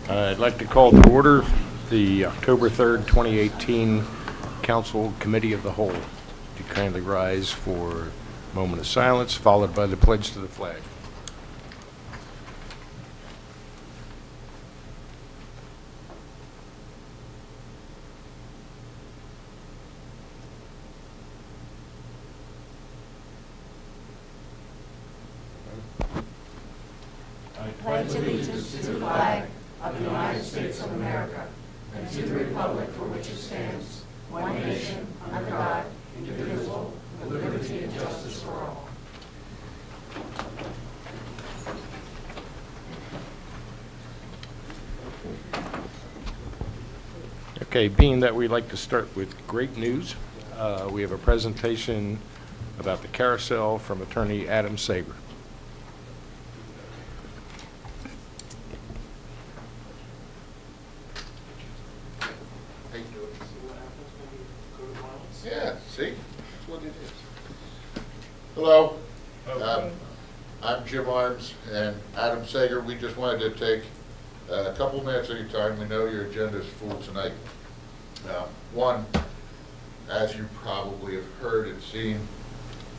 I'd like to call to order the October 3rd, 2018 Council Committee of the Whole. Would you kindly rise for a moment of silence, followed by the pledge to the flag. I pledge allegiance to the flag of the United States of America and to the republic for which it stands, one nation, under God, indivisible, with liberty and justice for all. Okay, being that we like to start with great news, we have a presentation about the carousel from Attorney Adam Sager. Yeah, see, that's what it is. Hello, I'm Jim Arms and Adam Sager. We just wanted to take a couple minutes of your time. We know your agenda is full tonight. One, as you probably have heard and seen,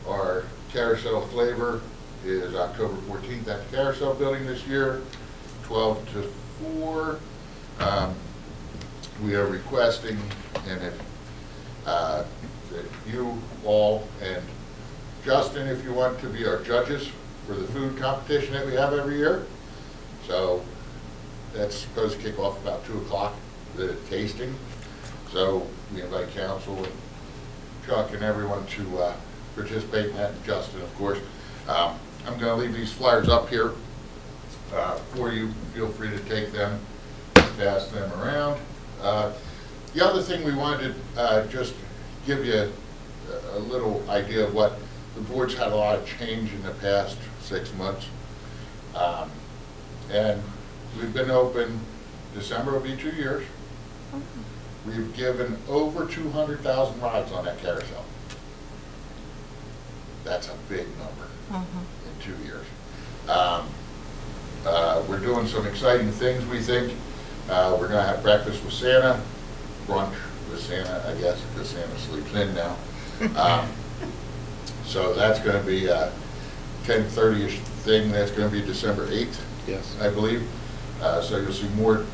our carousel flavor is October 14th at the Carousel Building this year, 12 to 4. We are requesting, and if that you all and Justin, if you want to be our judges for the food competition that we have every year. So that's supposed to kick off about 2 o'clock, the tasting. So we invite council and Chuck and everyone to participate in that, and Justin, of course. I'm going to leave these flyers up here for you. Feel free to take them, pass them around. The other thing we wanted to just give you a little idea of what the board's had a lot of change in the past 6 months. And we've been open, December will be 2 years. We've given over 200,000 rides on that carousel. That's a big number in 2 years. We're doing some exciting things, we think. We're going to have breakfast with Santa, brunch with Santa, I guess, because Santa sleeps in now. So that's going to be a 10:30-ish thing. That's going to be December 8th, yes, I believe. So you'll see more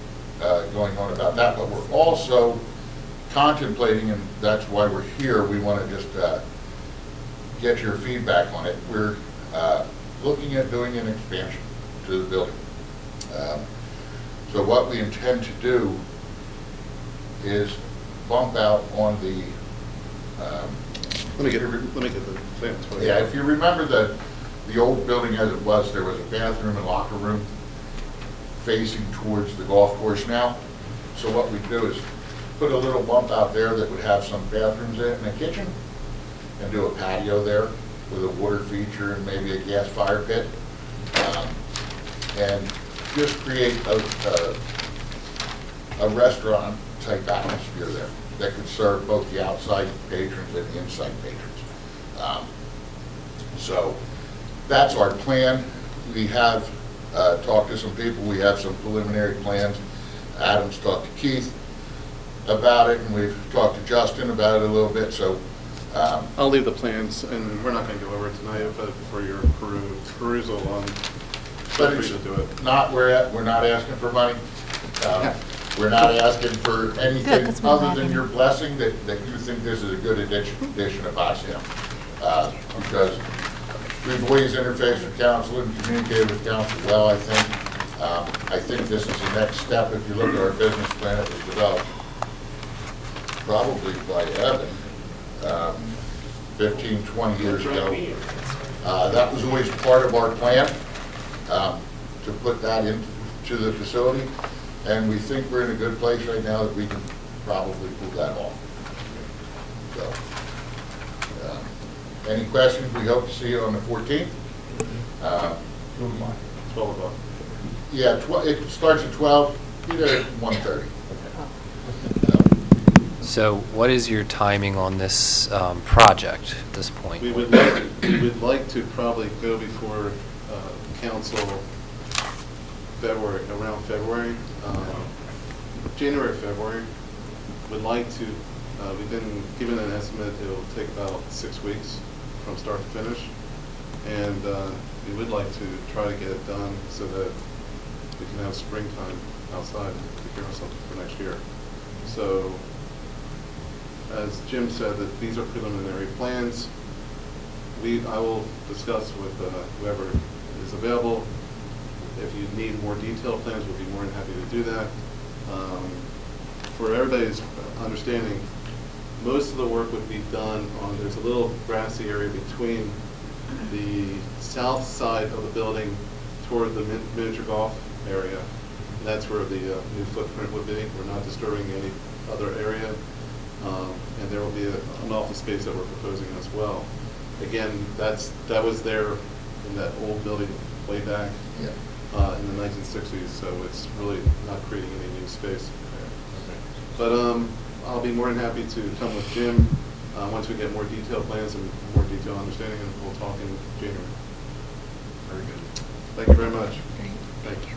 going on about that. But we're also contemplating, and that's why we're here, we want to just get your feedback on it. We're looking at doing an expansion to the building. So what we intend to do is bump out on the. Let me get the plans for you. Yeah, if you remember the old building as it was, there was a bathroom and locker room facing towards the golf course now. So what we do is put a little bump out there that would have some bathrooms in it and a kitchen, and do a patio there with a water feature and maybe a gas fire pit, and just create a restaurant type atmosphere there that could serve both the outside patrons and the inside patrons. So that's our plan. We have talked to some people. We have some preliminary plans. Adam's talked to Keith about it, and we've talked to Justin about it a little bit. So I'll leave the plans, and we're not going to go over it tonight, but for your perusal on. But free to do it. We're not asking for money. We're not asking for anything other than your blessing that you think this is a good addition of Pottstown. Because we've always interfaced with council and communicated with council well, I think. I think this is the next step. If you look at our business plan, it was developed probably by Evan 15, 20 years ago. That was always part of our plan, to put that into the facility. And we think we're in a good place right now that we can probably pull that off. So, any questions? We hope to see you on the 14th. 12 o'clock. Yeah, it starts at 12, be there at 1:30. So what is your timing on this project at this point? We would like to probably go before council February, around February, January, February. Would like to, we've been given an estimate, it'll take about 6 weeks from start to finish. And we would like to try to get it done so that we can have springtime outside to prepare ourselves for next year. So, as Jim said, that these are preliminary plans. I will discuss with whoever is available. If you need more detailed plans, we'll be more than happy to do that. For everybody's understanding, most of the work would be done on, there's a little grassy area between the south side of the building toward the miniature golf area. That's where the new footprint would be. We're not disturbing any other area. And there will be an office space that we're proposing as well. Again, that was there in that old building way back in the 1960s, so it's really not creating any new space. But I'll be more than happy to come with Jim once we get more detailed plans and more detailed understanding, and we'll talk in January. Very good. Thank you very much. Thank you.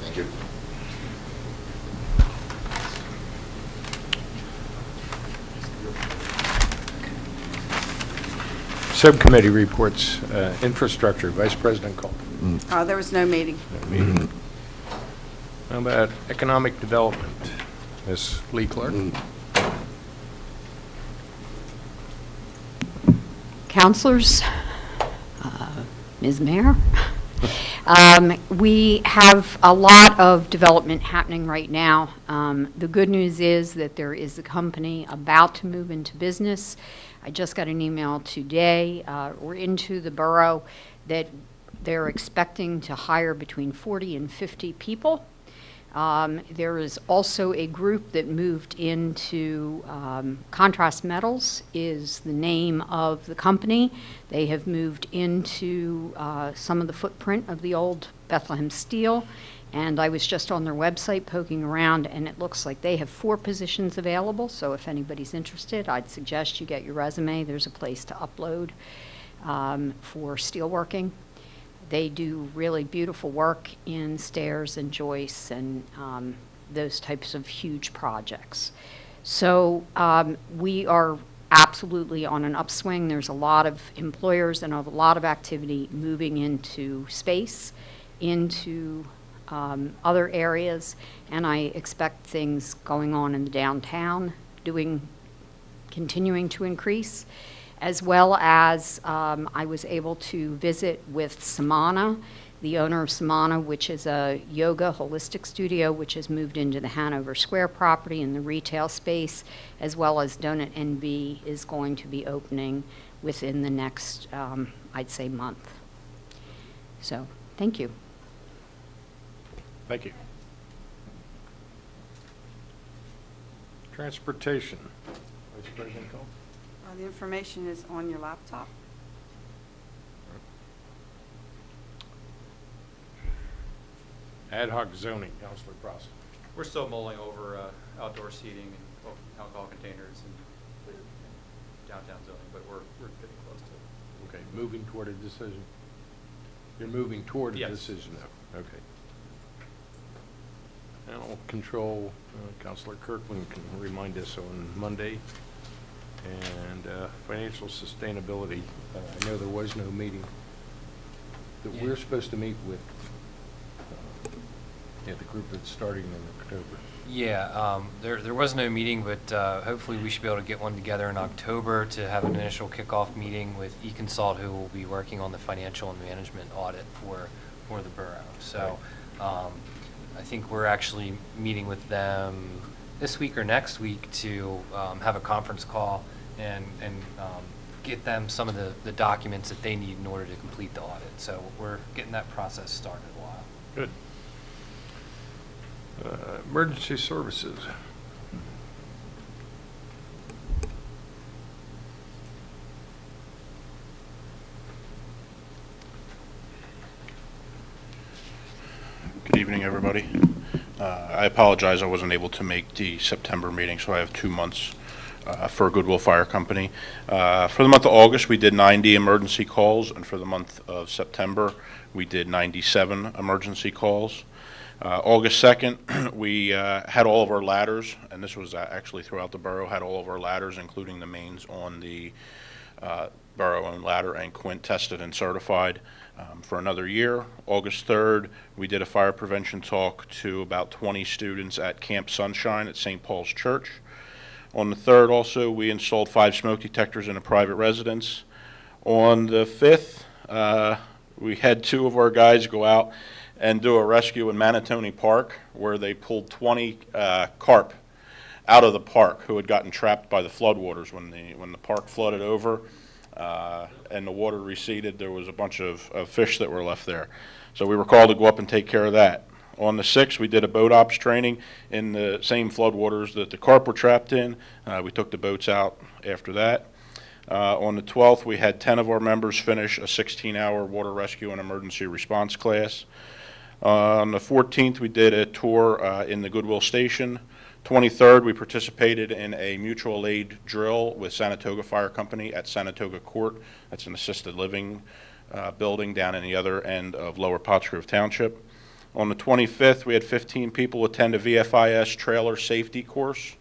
Thank you. Subcommittee reports, infrastructure, Vice President Culp. There was no meeting. No meeting. How about economic development? Ms. Lee Clark? Councilors, Ms. Mayor, we have a lot of development happening right now. The good news is that there is a company about to move into business. I just got an email today. We're into the borough that they're expecting to hire between 40 and 50 people. There is also a group that moved into Contrast Metals is the name of the company. They have moved into some of the footprint of the old Bethlehem Steel, and I was just on their website poking around, and it looks like they have 4 positions available. So if anybody's interested, I'd suggest you get your resume. There's a place to upload for steelworking. They do really beautiful work in stairs and joists and those types of huge projects. So we are absolutely on an upswing. There's a lot of employers and a lot of activity moving into space, into other areas, and I expect things going on in the downtown continuing to increase. As well as I was able to visit with Samana, the owner of Samana, which is a yoga holistic studio, which has moved into the Hanover Square property in the retail space, as well as Donut NB is going to be opening within the next, I'd say, month. So, thank you. Thank you. Transportation, Vice President Culp. The information is on your laptop. Ad hoc zoning, Councilor Prosser. We're still mulling over outdoor seating and alcohol containers and downtown zoning, but we're getting close to it. Okay, moving toward a decision. You're moving toward a Yes. decision, though. Okay. Animal control, Councilor Kirkland can remind us on Monday. And financial sustainability, I know there was no meeting that we're supposed to meet with the group that's starting in October. Yeah, there was no meeting, but hopefully we should be able to get one together in October to have an initial kickoff meeting with eConsult, who will be working on the financial and management audit for the borough. So I think we're actually meeting with them this week or next week to have a conference call and get them some of the documents that they need in order to complete the audit. So we're getting that process started a while. Good. Emergency services. Good evening, everybody. I apologize I wasn't able to make the September meeting, so I have 2 months for Goodwill Fire Company. For the month of August, we did 90 emergency calls, and for the month of September, we did 97 emergency calls. August 2nd, we had all of our ladders, and this was actually throughout the borough, had all of our ladders, including the mains on the borough-owned ladder and Quint tested and certified for another year. August 3rd, we did a fire prevention talk to about 20 students at Camp Sunshine at St. Paul's Church. On the 3rd also, we installed 5 smoke detectors in a private residence. On the 5th, we had 2 of our guys go out and do a rescue in Manatoni Park where they pulled 20 carp out of the park who had gotten trapped by the floodwaters when the park flooded over and the water receded. There was a bunch of fish that were left there. So we were called to go up and take care of that. On the 6th, we did a boat ops training in the same floodwaters that the carp were trapped in. We took the boats out after that. On the 12th, we had 10 of our members finish a 16-hour water rescue and emergency response class. On the 14th, we did a tour in the Goodwill Station. 23rd, we participated in a mutual aid drill with Saratoga Fire Company at Saratoga Court. That's an assisted living building down in the other end of Lower Pottsgrove Township. On the 25th, we had 15 people attend a VFIS trailer safety course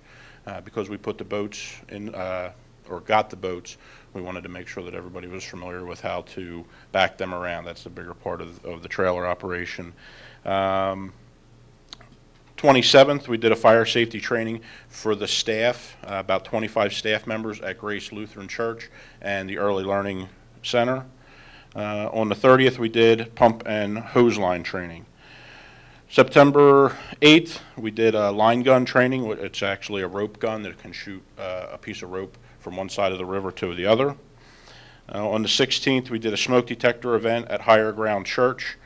because we put the boats in, or got the boats. We wanted to make sure that everybody was familiar with how to back them around. That's the bigger part of the trailer operation. 27th, we did a fire safety training for the staff, about 25 staff members at Grace Lutheran Church and the Early Learning Center. On the 30th, we did pump and hose line training. September 8th, we did a line gun training. It's actually a rope gun that can shoot a piece of rope from one side of the river to the other. On the 16th, we did a smoke detector event at Higher Ground Church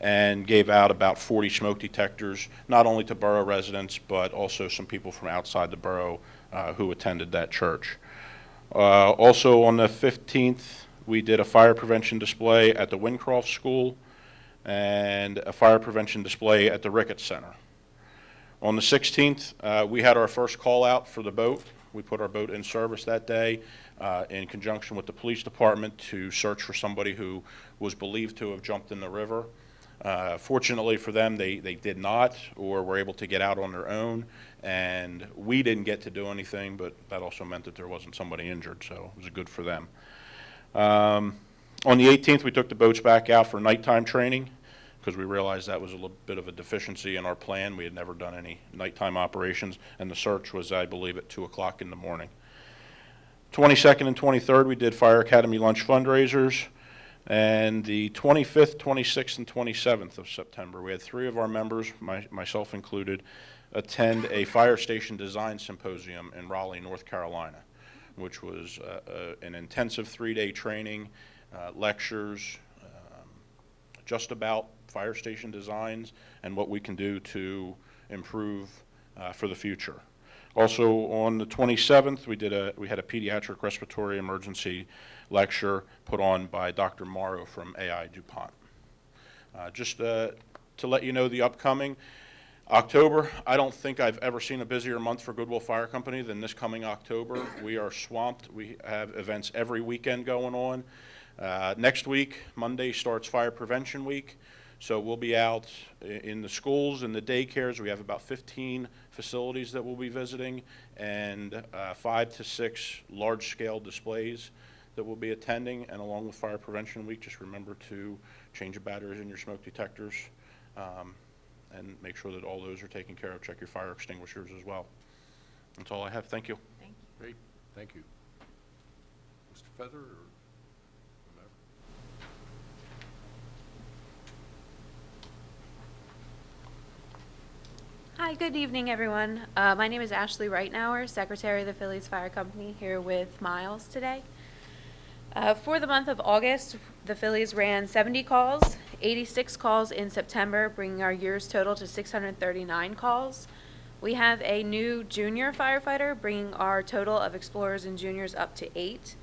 and gave out about 40 smoke detectors, not only to borough residents, but also some people from outside the borough who attended that church. Also on the 15th, we did a fire prevention display at the Wincroft School and a fire prevention display at the Ricketts Center. On the 16th, we had our first call out for the boat. We put our boat in service that day in conjunction with the police department to search for somebody who was believed to have jumped in the river. Fortunately for them, they did not, or were able to get out on their own, and we didn't get to do anything, but that also meant that there wasn't somebody injured, so it was good for them. On the 18th, we took the boats back out for nighttime training because we realized that was a little bit of a deficiency in our plan. We had never done any nighttime operations, and the search was, I believe, at 2 o'clock in the morning. 22nd and 23rd, we did Fire Academy lunch fundraisers. And the 25th, 26th, and 27th of September, we had 3 of our members, myself included, attend a fire station design symposium in Raleigh, North Carolina, which was an intensive 3-day training, lectures, just about fire station designs and what we can do to improve for the future. Also on the 27th, we had a pediatric respiratory emergency lecture put on by Dr. Morrow from AI DuPont. Just to let you know the upcoming October, I don't think I've ever seen a busier month for Goodwill Fire Company than this coming October. We are swamped. We have events every weekend going on. Next week, Monday, starts Fire Prevention Week. So we'll be out in the schools and the daycares. We have about 15 facilities that we'll be visiting and 5 to 6 large-scale displays that we'll be attending. And along with Fire Prevention Week, just remember to change the batteries in your smoke detectors and make sure that all those are taken care of. Check your fire extinguishers as well. That's all I have. Thank you. Thank you. Great, thank you. Mr. Feather or whomever? Hi, good evening, everyone. My name is Ashley Reitnauer, Secretary of the Phillies Fire Company, here with Miles today. For the month of August, the Phillies ran 70 calls, 86 calls in September, bringing our year's total to 639 calls. We have a new junior firefighter, bringing our total of explorers and juniors up to 8.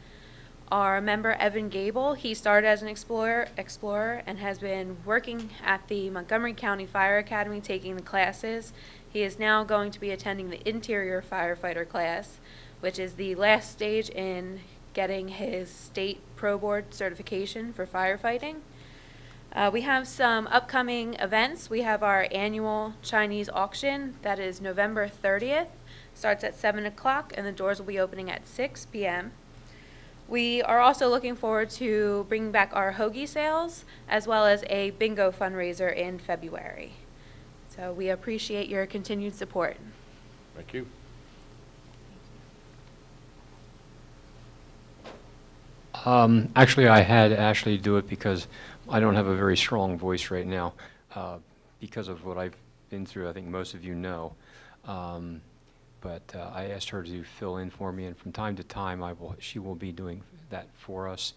Our member, Evan Gable, he started as an explorer and has been working at the Montgomery County Fire Academy taking the classes. He is now going to be attending the interior firefighter class, which is the last stage in getting his state pro board certification for firefighting. We have some upcoming events. We have our annual Chinese auction that is November 30th. Starts at 7 o'clock and the doors will be opening at 6 p.m. We are also looking forward to bringing back our hoagie sales as well as a bingo fundraiser in February. So we appreciate your continued support. Thank you. Actually, I had Ashley do it because I don't have a very strong voice right now because of what I've been through. I think most of you know. But I asked her to fill in for me, and from time to time, she will be doing that for us.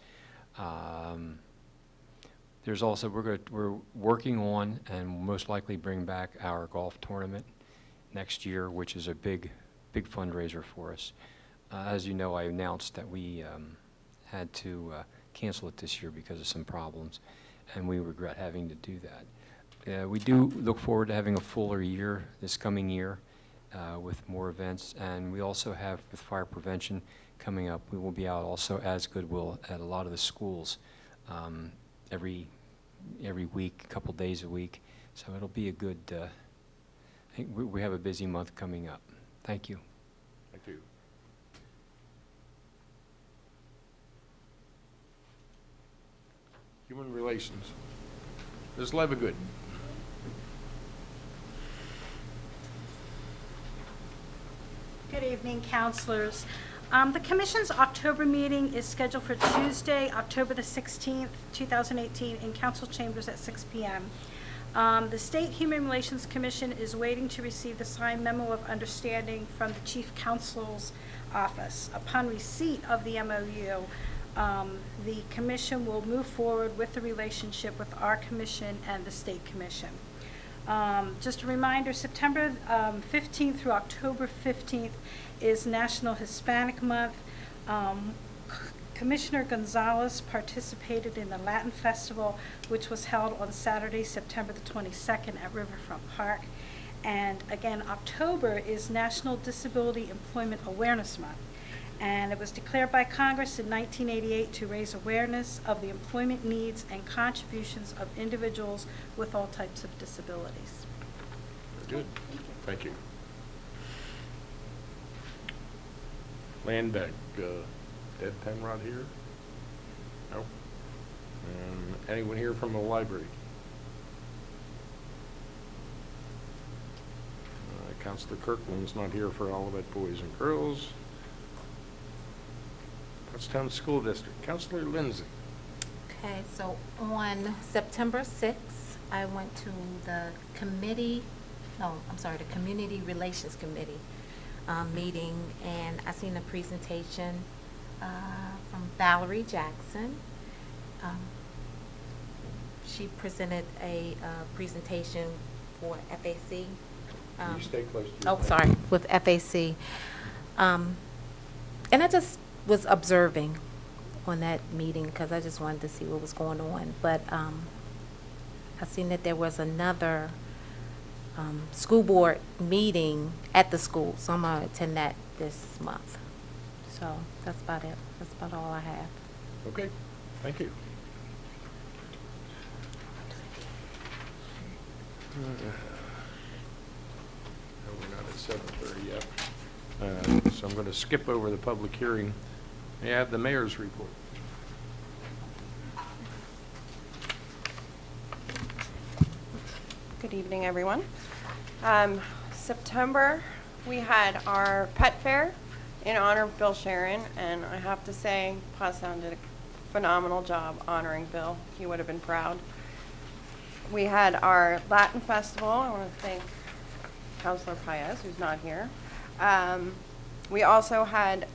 There's also, we're working on and most likely bring back our golf tournament next year, which is a big fundraiser for us. As you know, I announced that we had to cancel it this year because of some problems, and we regret having to do that. We do look forward to having a fuller year this coming year with more events, and we also have, with fire prevention coming up, we will be out also as Goodwill at a lot of the schools every week, a couple days a week. So it'll be a good, I think we have a busy month coming up. Thank you. Thank you. Human Relations. Ms. Levigood. Good evening, councilors. The Commission's October meeting is scheduled for Tuesday, October the 16th, 2018, in council chambers at 6 p.m. The State Human Relations Commission is waiting to receive the signed memo of understanding from the Chief Counsel's office. Upon receipt of the MOU, the Commission will move forward with the relationship with our Commission and the State Commission. Just a reminder, September 15th through October 15th is National Hispanic Month. Commissioner Gonzalez participated in the Latin Festival, which was held on Saturday, September the 22nd at Riverfront Park. And again, October is National Disability Employment Awareness Month. And it was declared by Congress in 1988 to raise awareness of the employment needs and contributions of individuals with all types of disabilities. Very good. Thank you. Land Bank, Ted Penrod here? No. And anyone here from the library? Councilor Kirkland's not here for Olivet Boys and Girls. Pottstown School District. Councilor Lindsay. Okay, so on September 6th, I went to the Community Relations Committee meeting, and I seen a presentation from Valerie Jackson. She presented a presentation for FAC. Can you stay close to your mic? Sorry, with FAC. And I just was observing on that meeting because I just wanted to see what was going on. But I seen that there was another school board meeting at the school, so I'm going to attend that this month. So that's about it. That's about all I have. Okay, thank you. No, we're not at 7:30 yet. So I'm going to skip over the public hearing. May I have the mayor's report? Good evening, everyone. September, we had our pet fair in honor of Bill Sharon, and I have to say, Pottstown did a phenomenal job honoring Bill. He would have been proud. We had our Latin Festival. I want to thank Councilor Paez, who's not here. We also had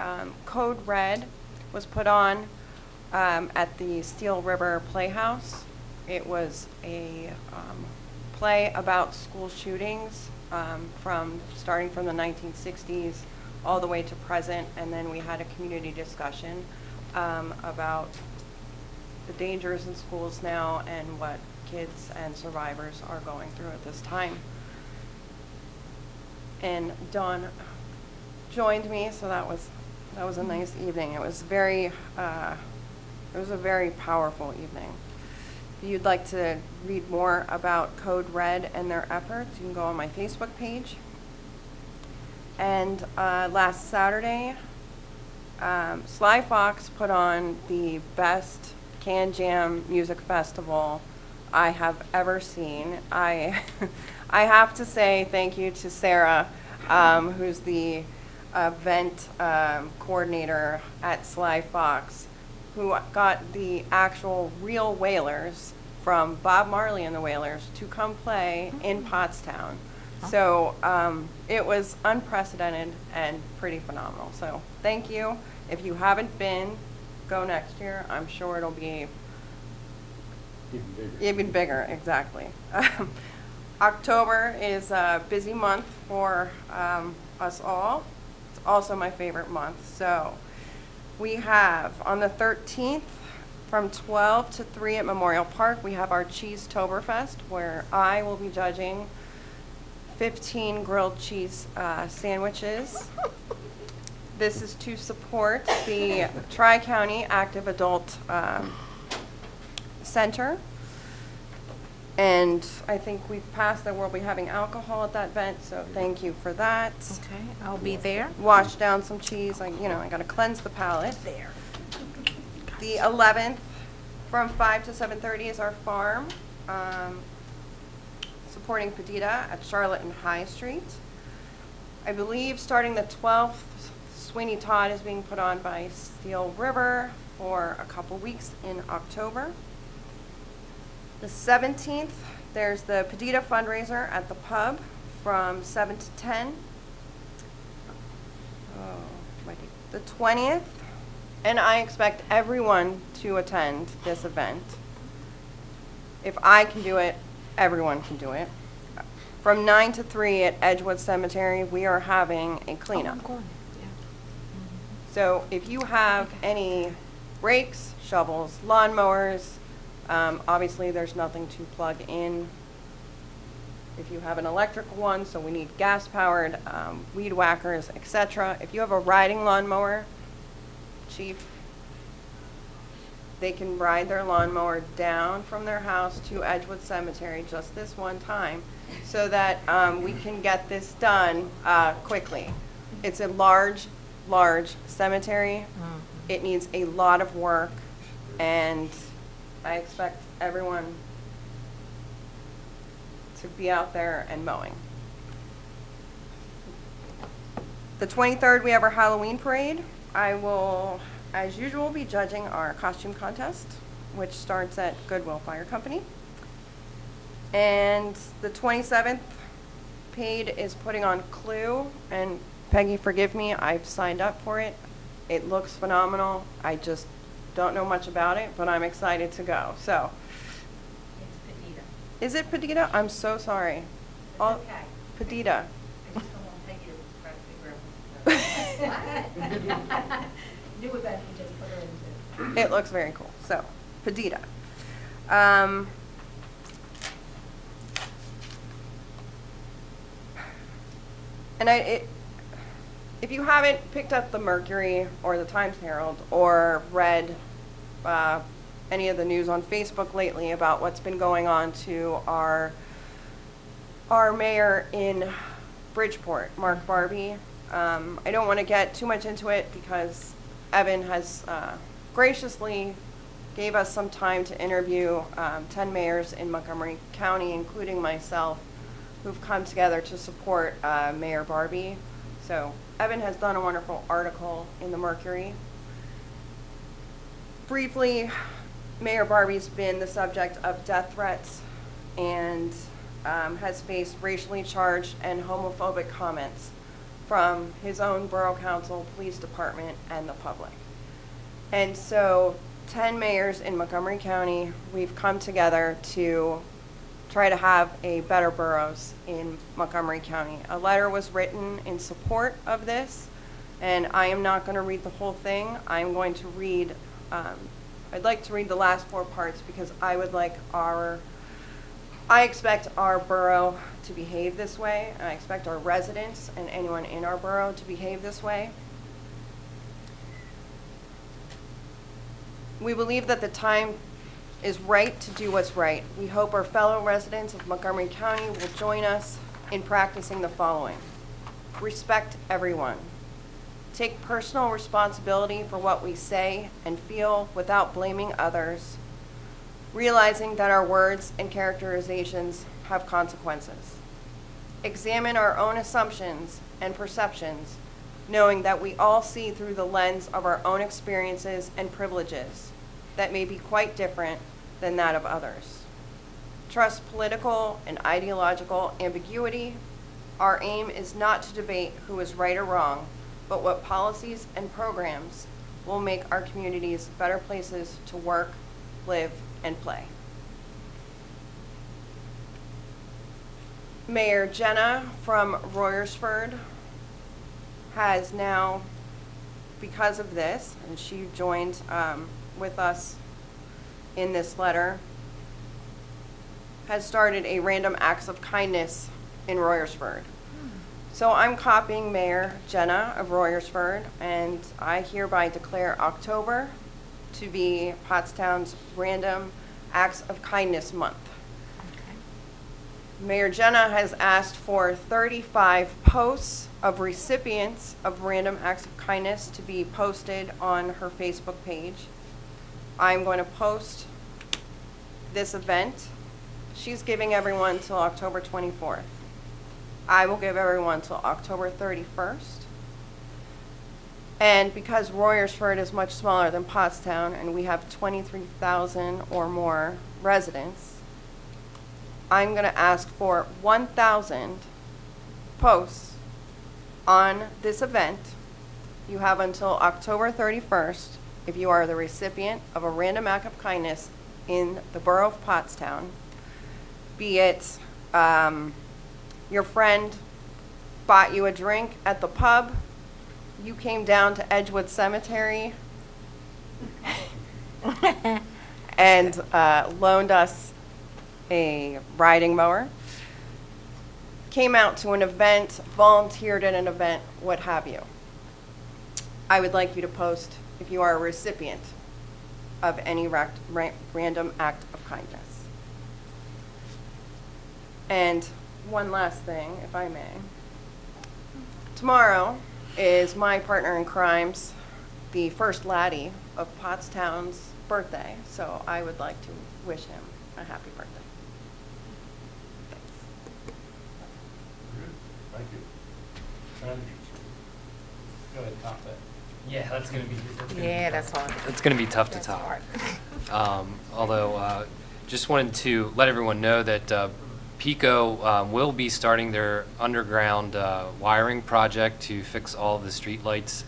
Code Red was put on at the Steel River Playhouse. It was a play about school shootings starting from the 1960s all the way to present, and then we had a community discussion about the dangers in schools now and what kids and survivors are going through at this time. And Dawn joined me, so that was a nice evening. It was a very powerful evening. If you'd like to read more about Code Red and their efforts, you can go on my Facebook page. And last Saturday, Sly Fox put on the best Can Jam music festival I have ever seen. I have to say thank you to Sarah, who's the event coordinator at Sly Fox, who got the actual real Wailers from Bob Marley and the Wailers to come play in Pottstown. So it was unprecedented and pretty phenomenal. So thank you. If you haven't been, go next year. I'm sure it'll be even bigger, exactly. October is a busy month for us all. It's also my favorite month. So we have on the 13th from 12 to 3 at Memorial Park, we have our Cheese-Toberfest, where I will be judging 15 grilled cheese sandwiches. This is to support the Tri-County Active Adult Center. And I think we've passed that we'll be having alcohol at that event, so thank you for that. Okay, I'll be there. Wash down some cheese, I gotta cleanse the palate. There. The 11th, from 5 to 7:30 is our farm, supporting Perdita at Charlotte and High Street. I believe starting the 12th, Sweeney Todd is being put on by Steel River for a couple weeks in October. The 17th, there's the Perdita fundraiser at the pub from 7 to 10. The 20th, and I expect everyone to attend this event. If I can do it, everyone can do it. From 9 to 3 at Edgewood Cemetery, we are having a cleanup. I'm going. Yeah. So if you have any rakes, shovels, lawnmowers, obviously there's nothing to plug in. If you have an electrical one, so we need gas-powered, weed whackers, etc. If you have a riding lawnmower, chief, they can ride their lawnmower down from their house to Edgewood Cemetery just this one time so that we can get this done quickly. It's a large cemetery. It needs a lot of work, and I expect everyone to be out there and mowing. The 23rd, we have our Halloween parade. I will, as usual, be judging our costume contest, which starts at Goodwill Fire Company. And the 27th, Paid is putting on Clue, and Peggy, forgive me, I've signed up for it. It looks phenomenal. I just don't know much about it, but I'm excited to go. So, It's Perdita. is it Perdita? I'm so sorry. It's okay. Perdita. I just don't want to take you to try to figure out what. New event we just put her into. It looks very cool. So, Perdita. And if you haven't picked up the Mercury or the Times Herald or read any of the news on Facebook lately about what's been going on to our mayor in Bridgeport, Mark Barbie, I don't want to get too much into it because Evan has graciously gave us some time to interview 10 mayors in Montgomery County, including myself, who've come together to support Mayor Barbie. So Evan has done a wonderful article in the Mercury. Briefly, Mayor Barbie's been the subject of death threats and has faced racially charged and homophobic comments from his own Borough Council, police department, and the public. And so 10 mayors in Montgomery County, we've come together to try to have a better boroughs in Montgomery County. A letter was written in support of this, and I am not going to read the whole thing. I'm going to read, I'd like to read the last 4 parts because I expect our borough to behave this way. I expect our residents and anyone in our borough to behave this way. We believe that the time is right to do what's right. We hope our fellow residents of Montgomery County will join us in practicing the following. Respect everyone. Take personal responsibility for what we say and feel without blaming others, realizing that our words and characterizations have consequences. Examine our own assumptions and perceptions, knowing that we all see through the lens of our own experiences and privileges that may be quite different than that of others. Trust political and ideological ambiguity. Our aim is not to debate who is right or wrong, but what policies and programs will make our communities better places to work, live, and play. Mayor Jenna from Royersford has now, because of this, and she joined with us in this letter, has started a random acts of kindness in Royersford. So I'm copying Mayor Jenna of Royersford, and I hereby declare October to be Pottstown's Random Acts of Kindness Month. Mayor Jenna has asked for 35 posts of recipients of Random Acts of Kindness to be posted on her Facebook page. I'm going to post this event. She's giving everyone till October 24th. I will give everyone till October 31st. And because Royersford is much smaller than Pottstown and we have 23,000 or more residents, I'm going to ask for 1,000 posts on this event. You have until October 31st if you are the recipient of a random act of kindness in the Borough of Pottstown, be it your friend bought you a drink at the pub, you came down to Edgewood Cemetery and loaned us a riding mower, came out to an event, volunteered at an event, what have you. I would like you to post if you are a recipient of any random act of kindness. And one last thing, if I may. Tomorrow is my partner in crimes, the first laddie of Pottstown's birthday, so I would like to wish him a happy birthday. Thank you. Go ahead, top that. Yeah, that's going to be. That's hard. It's going to be tough to top. Although, just wanted to let everyone know that PECO will be starting their underground wiring project to fix all of the street lights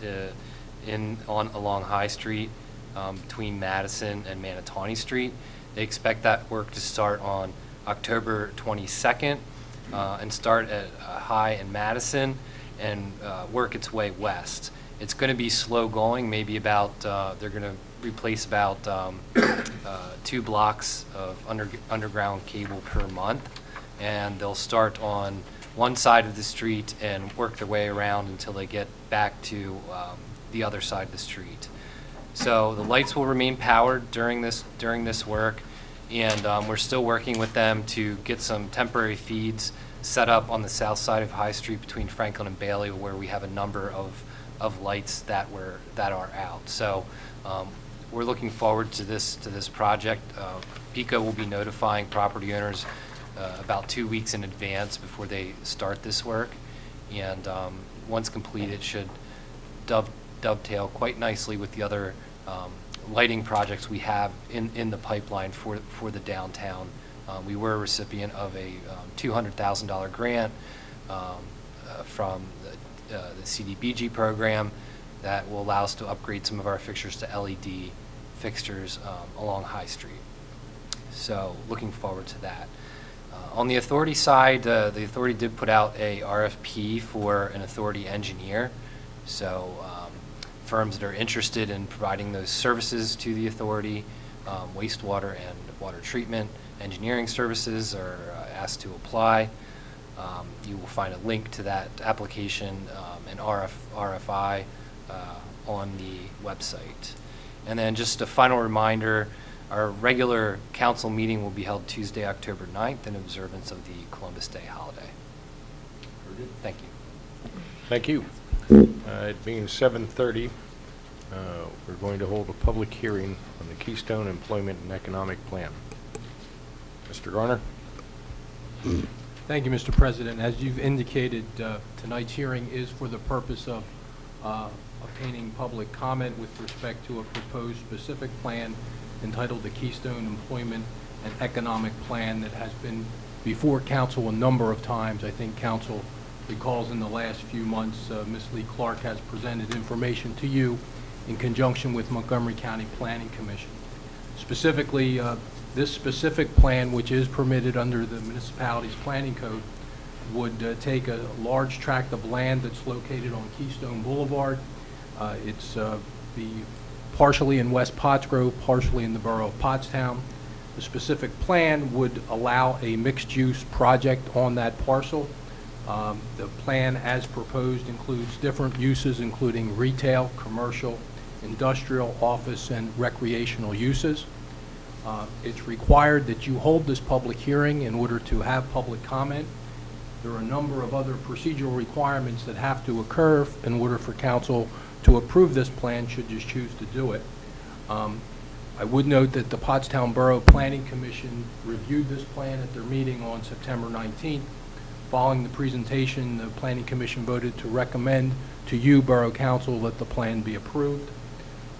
along High Street between Madison and Manatawny Street. They expect that work to start on October 22nd and start at High and Madison and work its way west. It's going to be slow going, maybe about, they're going to replace about 2 blocks of underground cable per month. And they'll start on one side of the street and work their way around until they get back to the other side of the street. So the lights will remain powered during this work, and we're still working with them to get some temporary feeds set up on the south side of High Street between Franklin and Bailey, where we have a number of lights that are out. So we're looking forward to this project. PECO will be notifying property owners about 2 weeks in advance before they start this work, and once completed, it should dovetail quite nicely with the other lighting projects we have in the pipeline for the downtown. We were a recipient of a $200,000 grant from the CDBG program that will allow us to upgrade some of our fixtures to LED fixtures along High Street. So looking forward to that. On the authority side, the authority did put out a RFP for an authority engineer. So firms that are interested in providing those services to the authority, wastewater and water treatment engineering services, are asked to apply. You will find a link to that application and RFI on the website. And then just a final reminder, Our regular council meeting will be held Tuesday, October 9th, in observance of the Columbus Day holiday. Thank you. Thank you. It being 7:30, we're going to hold a public hearing on the Keystone Employment and Economic Plan. Mr. Garner? Thank you, Mr. President. As you've indicated, tonight's hearing is for the purpose of obtaining public comment with respect to a proposed specific plan entitled the Keystone Employment and Economic Plan that has been before council a number of times. I think council recalls in the last few months, Ms. Lee Clark has presented information to you in conjunction with Montgomery County Planning Commission. Specifically, this specific plan, which is permitted under the municipality's planning code, would take a large tract of land that's located on Keystone Boulevard. It's be partially in West Pottsgrove, partially in the borough of Pottstown. The specific plan would allow a mixed-use project on that parcel. The plan as proposed includes different uses, including retail, commercial, industrial, office, and recreational uses. It's required that you hold this public hearing in order to have public comment. There are a number of other procedural requirements that have to occur in order for council to approve this plan, should you choose to do it. I would note that the Pottstown Borough Planning Commission reviewed this plan at their meeting on September 19th. Following the presentation, the Planning Commission voted to recommend to you, Borough Council, that the plan be approved.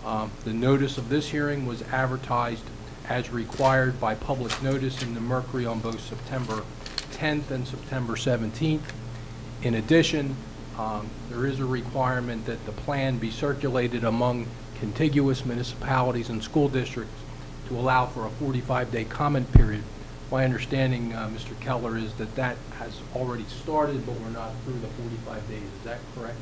The notice of this hearing was advertised as required by public notice in the Mercury on both September 10th and September 17th. In addition, there is a requirement that the plan be circulated among contiguous municipalities and school districts to allow for a 45-day comment period. My understanding, Mr. Keller, is that that has already started, but we're not through the 45 days. Is that correct?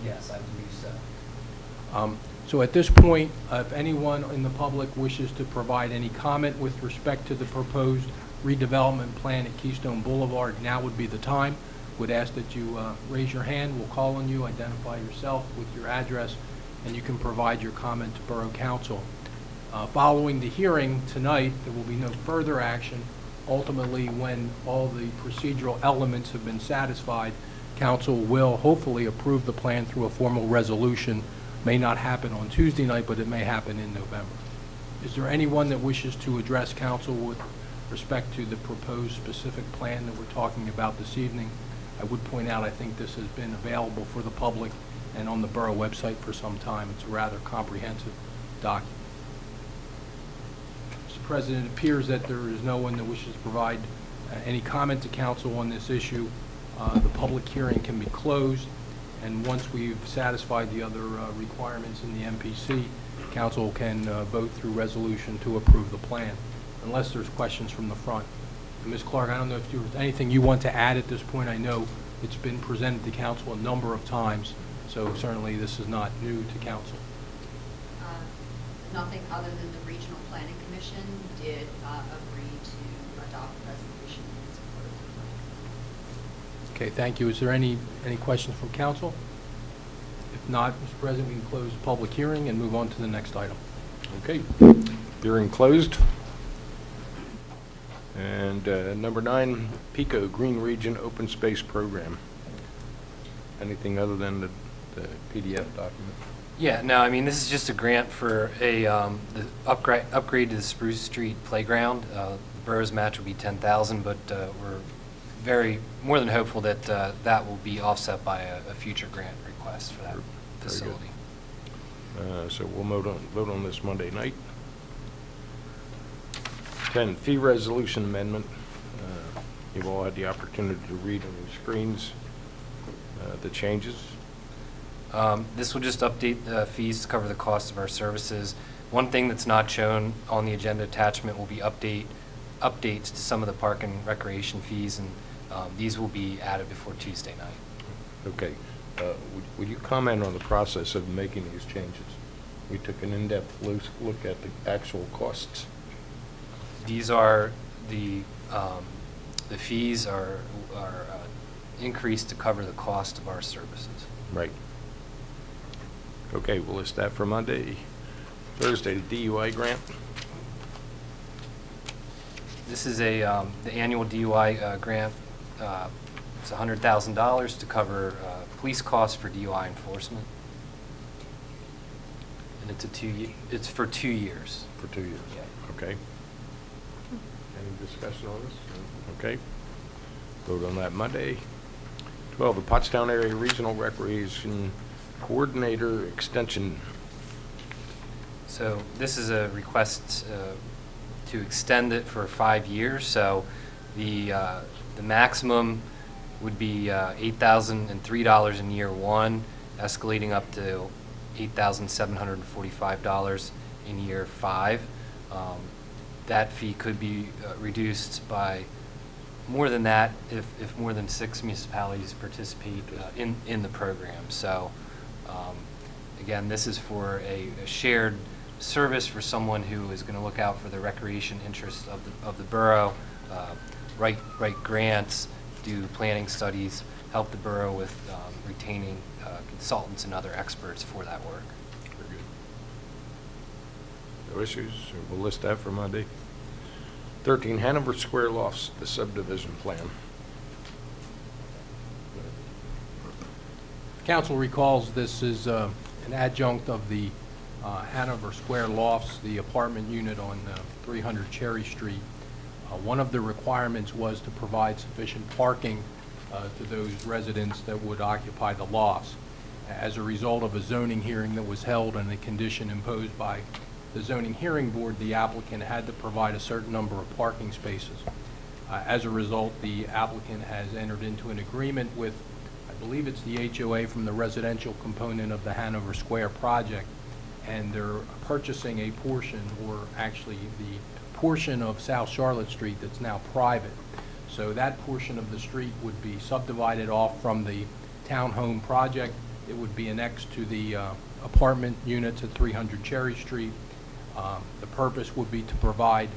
Yes, I believe so. So at this point, if anyone in the public wishes to provide any comment with respect to the proposed redevelopment plan at Keystone Boulevard, now would be the time. Would ask that you raise your hand. We'll call on you, identify yourself with your address, and you can provide your comment to Borough Council. Following the hearing tonight, there will be no further action. Ultimately, when all the procedural elements have been satisfied, Council will hopefully approve the plan through a formal resolution. May not happen on Tuesday night, but it may happen in November. Is there anyone that wishes to address Council with respect to the proposed specific plan that we're talking about this evening? I would point out, I think this has been available for the public and on the Borough website for some time. It's a rather comprehensive document. Mr. President, it appears that there is no one that wishes to provide any comment to Council on this issue. The public hearing can be closed, and once we've satisfied the other requirements in the MPC, Council can vote through resolution to approve the plan, unless there's questions from the front. And Ms. Clark, I don't know if there's anything you want to add at this point. I know it's been presented to Council a number of times, so certainly this is not new to Council. Nothing other than the Regional Planning Commission did agree to adopt a resolution in support of the plan. Okay, thank you. Is there any questions from Council? If not, Mr. President, we can close the public hearing and move on to the next item. Okay. Hearing closed. And number 9, PICO Green Region Open Space Program. Anything other than the PDF document? Yeah, no, I mean, this is just a grant for the upgrade to the Spruce Street Playground. The borough's match will be $10,000, but we're more than hopeful that that will be offset by a future grant request for that facility. So we'll vote on this Monday night. 10, fee resolution amendment. You've all had the opportunity to read on your screens the changes. This will just update the fees to cover the cost of our services. One thing that's not shown on the agenda attachment will be updates to some of the park and recreation fees, and these will be added before Tuesday night. Okay. Would you comment on the process of making these changes? We took an in-depth look at the actual costs. These are the fees are increased to cover the cost of our services. Right. Okay, we'll list that for Monday. Thursday, the DUI grant. This is the annual DUI grant. It's $100,000 to cover police costs for DUI enforcement. And it's for 2 years. For 2 years? Yeah. Okay. Any discussion on this? Okay. Vote on that Monday. 12, the Pottstown Area Regional Recreation Coordinator Extension. So this is a request to extend it for 5 years. So the maximum would be $8,003 in year one, escalating up to $8,745 in year 5. That fee could be reduced by more than that if more than 6 municipalities participate in the program. So again, this is for a shared service for someone who is going to look out for the recreation interests of the borough, write grants, do planning studies, help the borough with retaining consultants and other experts for that work. Very good. No issues. We'll list that for Monday. 13, Hanover Square Lofts, the subdivision plan. Council recalls this is an adjunct of the Hanover Square Lofts, the apartment unit on 300 Cherry Street. One of the requirements was to provide sufficient parking to those residents that would occupy the lofts. As a result of a zoning hearing that was held and a condition imposed by the zoning hearing board, the applicant had to provide a certain number of parking spaces. As a result, the applicant has entered into an agreement with, I believe it's the HOA from the residential component of the Hanover Square project, and they're purchasing a portion, or actually the portion of South Charlotte Street that's now private. So that portion of the street would be subdivided off from the townhome project. It would be annexed to the apartment units at 300 Cherry Street. The purpose would be to provide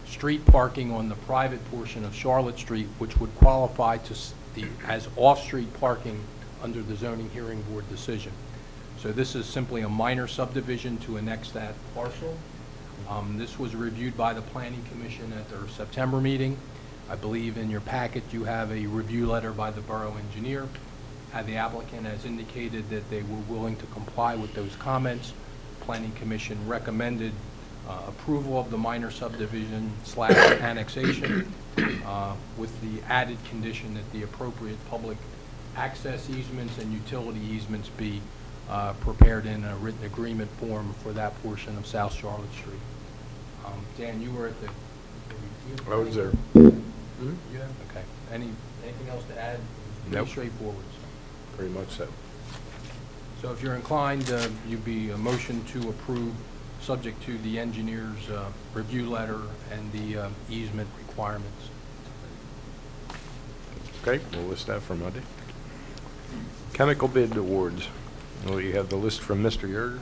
street parking on the private portion of Charlotte Street, which would qualify as off-street parking under the zoning hearing board decision. So this is simply a minor subdivision to annex that parcel. This was reviewed by the Planning Commission at their September meeting. I believe in your packet you have a review letter by the borough engineer. The applicant has indicated that they were willing to comply with those comments. Planning Commission recommended approval of the minor subdivision / annexation with the added condition that the appropriate public access easements and utility easements be prepared in a written agreement form for that portion of South Charlotte Street. Dan, you were at the review? I was there. Yeah. Okay. Anything else to add? Nope. Pretty straightforward. Pretty much so. So if you're inclined, you'd be a motion to approve, subject to the engineer's review letter and the easement requirements. Okay, we'll list that for Monday. Chemical bid awards. Well, you have the list from Mr. Yerger.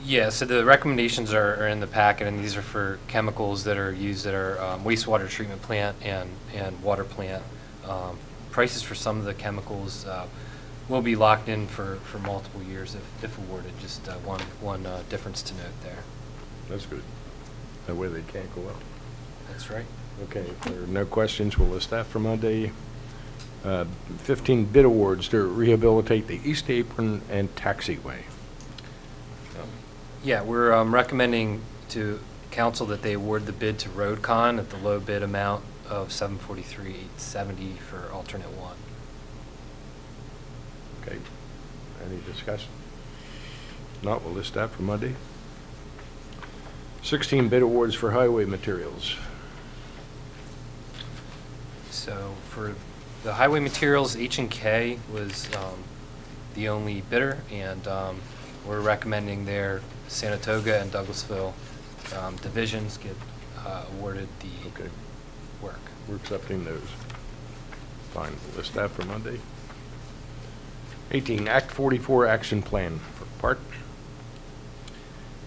Yeah, so the recommendations are in the packet, and these are for chemicals that are used at our wastewater treatment plant and water plant. Prices for some of the chemicals will be locked in for multiple years if awarded. Just one difference to note there. That's good. That way they can't go up. That's right. Okay, if there are no questions, we'll list that for Monday. 15 bid awards to rehabilitate the East Apron and taxiway. Yeah, we're recommending to council that they award the bid to RoadCon at the low bid amount of $743,870 for alternate 1. Okay, any discussion? Not, we'll list that for Monday. 16 bid awards for highway materials. So for the highway materials, H&K was the only bidder, and we're recommending their Saratoga and Douglasville divisions get awarded the work. We're accepting those. Fine, we'll list that for Monday. 18, Act 44 action plan for part.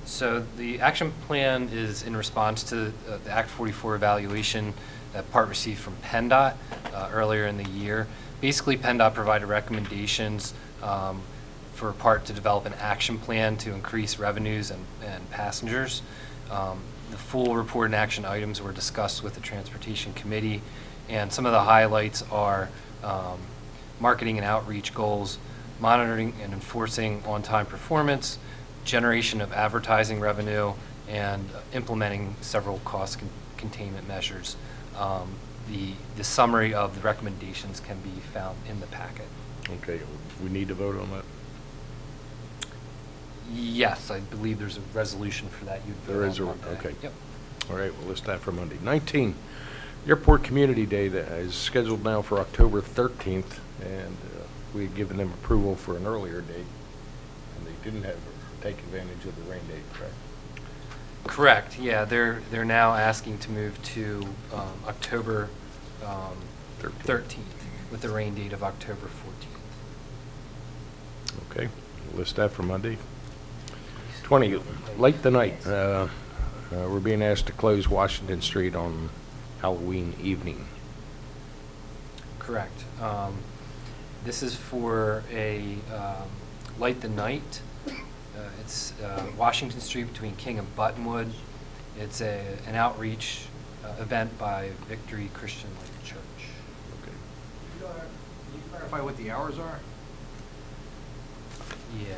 So the action plan is in response to the Act 44 evaluation that PART received from PennDOT earlier in the year. Basically, PennDOT provided recommendations for PART to develop an action plan to increase revenues and passengers. The full report and action items were discussed with the Transportation Committee, and some of the highlights are marketing and outreach goals, monitoring and enforcing on-time performance, generation of advertising revenue, and implementing several cost containment measures. The summary of the recommendations can be found in the packet. Okay, we need to vote on that? Yes, I believe there's a resolution for that. You'd There vote is on a, Monday. okay. Yep. All right, we'll list that for Monday. 19, Airport Community Day that is scheduled now for October 13th, and we had given them approval for an earlier date, and they didn't have take advantage of the rain date, correct? Correct, yeah, they're now asking to move to October 13th with the rain date of October 14th. Okay, we'll list that for Monday. 20, Light the Night. We're being asked to close Washington Street on Halloween evening. Correct. This is for a Light the Night. It's Washington Street between King and Buttonwood. It's an outreach event by Victory Christian Life Church. Okay. Can you clarify what the hours are? Yeah.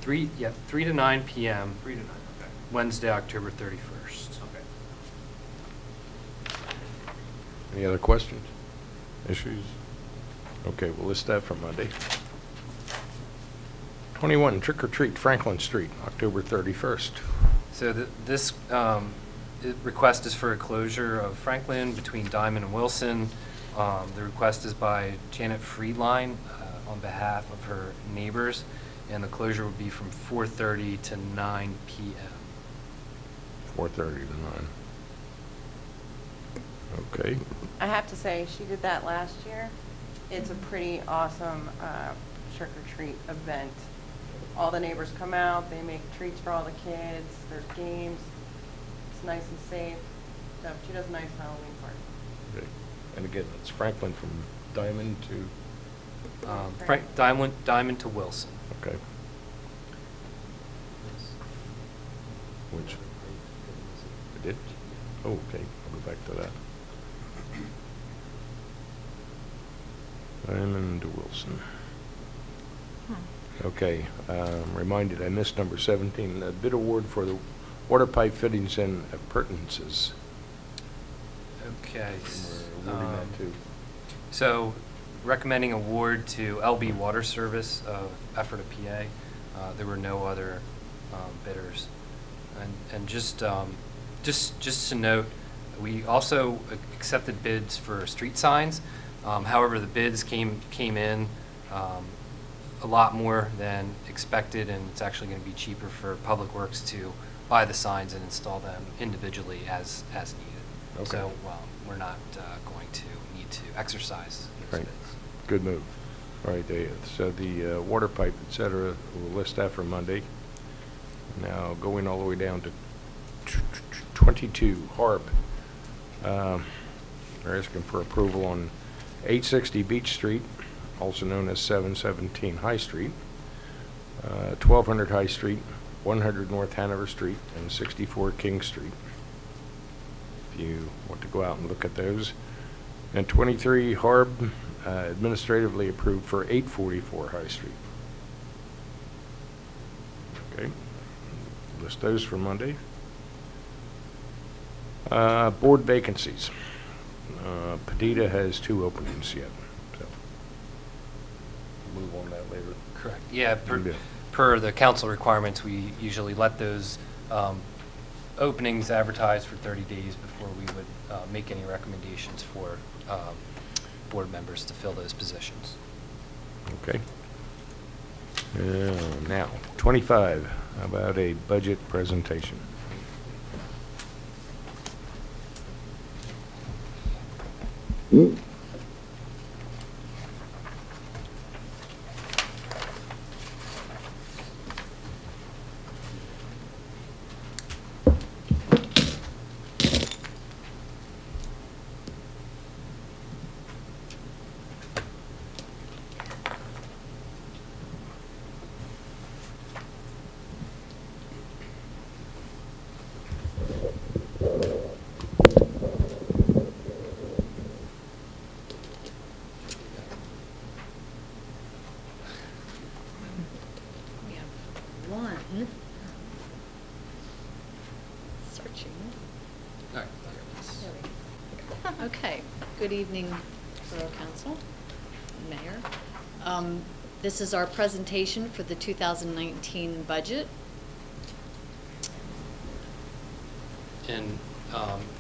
Three to 9 p.m. 3 to 9, okay. Wednesday, October 31st. Okay. Any other questions? Issues? Okay, we'll list that for Monday. 21, Trick or Treat, Franklin Street, October 31st. So this request is for a closure of Franklin between Diamond and Wilson. The request is by Janet Friedline on behalf of her neighbors, and the closure would be from 4:30 to 9 p.m. 4:30 to 9. Okay. I have to say, she did that last year. It's a pretty awesome trick-or-treat event. All the neighbors come out, they make treats for all the kids, there's games, it's nice and safe. So she does a nice Halloween party. Okay. And again, it's Franklin from Diamond to, Diamond to Wilson. okay. Which? I did? Oh, okay, I'll go back to that. Diamond to Wilson. Okay, reminded I missed number 17, a bid award for the water pipe fittings and appurtenances. Okay. We're awarding that to, So recommending award to LB Water Service of Ephrata, PA. There were no other bidders. And just to note, we also accepted bids for street signs. However, the bids came in a lot more than expected, and it's actually going to be cheaper for Public Works to buy the signs and install them individually as needed. Okay. So we're not going to need to exercise those right, bids. good move. All right, so the water pipe, et cetera, we'll list that for Monday. Now, going all the way down to 22, Harb. They're asking for approval on 860 Beach Street, also known as 717 High Street, 1200 High Street, 100 North Hanover Street, and 64 King Street. If you want to go out and look at those. And 23 Harb, administratively approved for 844 High Street. Okay, list those for Monday. Board vacancies. Padita has 2 openings yet, so we'll move on that later. Correct. Yeah, Yeah. per the council requirements, we usually let those openings advertise for 30 days before we would make any recommendations for board members to fill those positions. Okay. Now, 25, how about a budget presentation? Good evening, Borough Council, Mayor. This is our presentation for the 2019 budget. And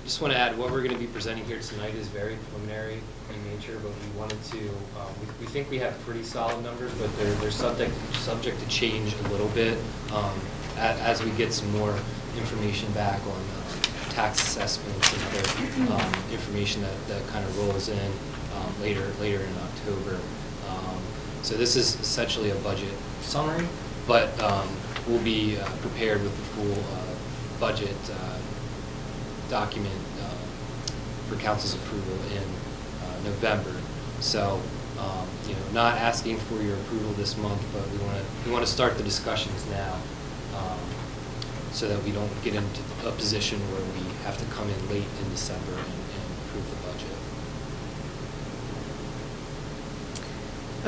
just want to add, what we're going to be presenting here tonight is very preliminary in nature, but we wanted to, we think we have pretty solid numbers, but they're subject to change a little bit as we get some more information back on tax assessments and other information that kind of rolls in later in October. So this is essentially a budget summary, but we'll be prepared with the full budget document for council's approval in November. So, not asking for your approval this month, but we want to start the discussions now, so that we don't get into a position where we have to come in late in December and approve the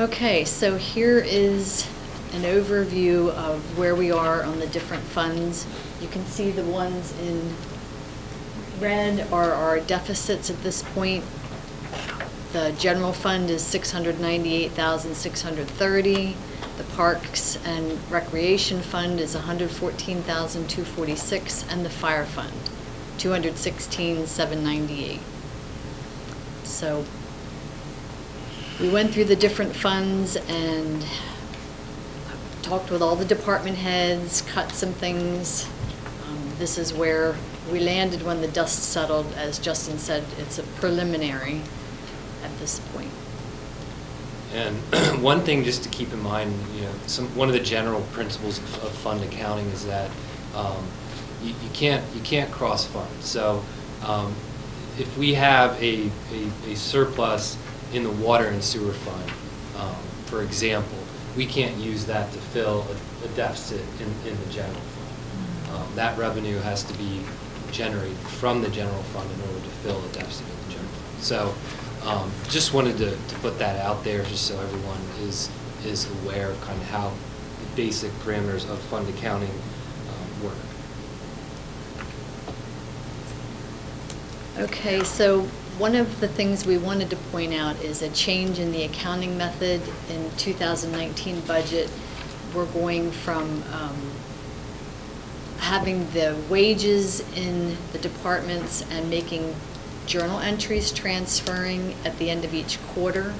budget. Okay, so here is an overview of where we are on the different funds. You can see the ones in red are our deficits at this point. The general fund is $698,630. The Parks and Recreation Fund is $114,246, and the Fire Fund, $216,798. So we went through the different funds and talked with all the department heads, cut some things. This is where we landed when the dust settled. As Justin said, it's a preliminary at this point. And one thing just to keep in mind, one of the general principles of fund accounting is that you can't cross fund. So if we have a surplus in the water and sewer fund, for example, we can't use that to fill a deficit in the general fund. That revenue has to be generated from the general fund in order to fill a deficit in the general fund. So just wanted to put that out there just so everyone is aware of kind of how the basic parameters of fund accounting work. Okay, so one of the things we wanted to point out is a change in the accounting method in 2019 budget. We're going from having the wages in the departments and making journal entries transferring at the end of each quarter.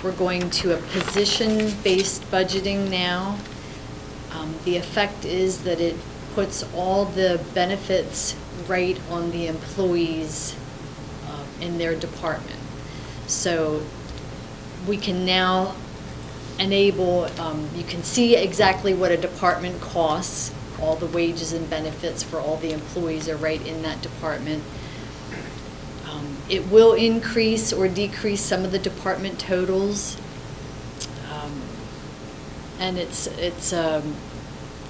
We're going to a position-based budgeting now. The effect is that it puts all the benefits right on the employees in their department. So we can now enable, you can see exactly what a department costs. All the wages and benefits for all the employees are right in that department. It will increase or decrease some of the department totals. And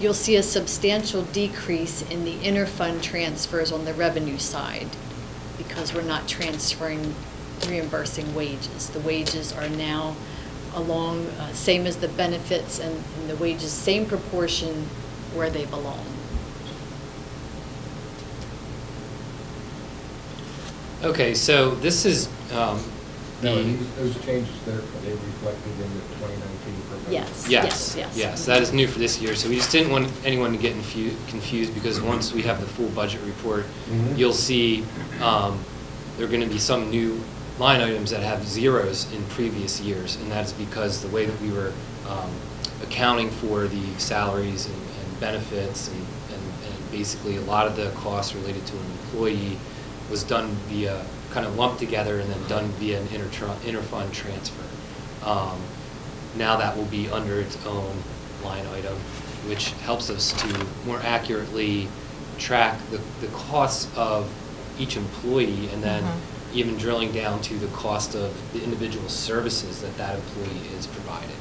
you'll see a substantial decrease in the interfund transfers on the revenue side because we're not reimbursing wages. The wages are now along, same as the benefits, and the wages, same proportion where they belong. Okay, so this is Those changes there, are they reflected in the 2019 proposal? Yes. That is new for this year. So we just didn't want anyone to get confused because once we have the full budget report, you'll see there are going to be some new line items that have zeros in previous years, and that's because the way that we were accounting for the salaries and benefits and basically a lot of the costs related to an employee was done via, kind of lumped together and then done via an interfund transfer. Now that will be under its own line item, which helps us to more accurately track the costs of each employee and then even drilling down to the cost of the individual services that employee is provided.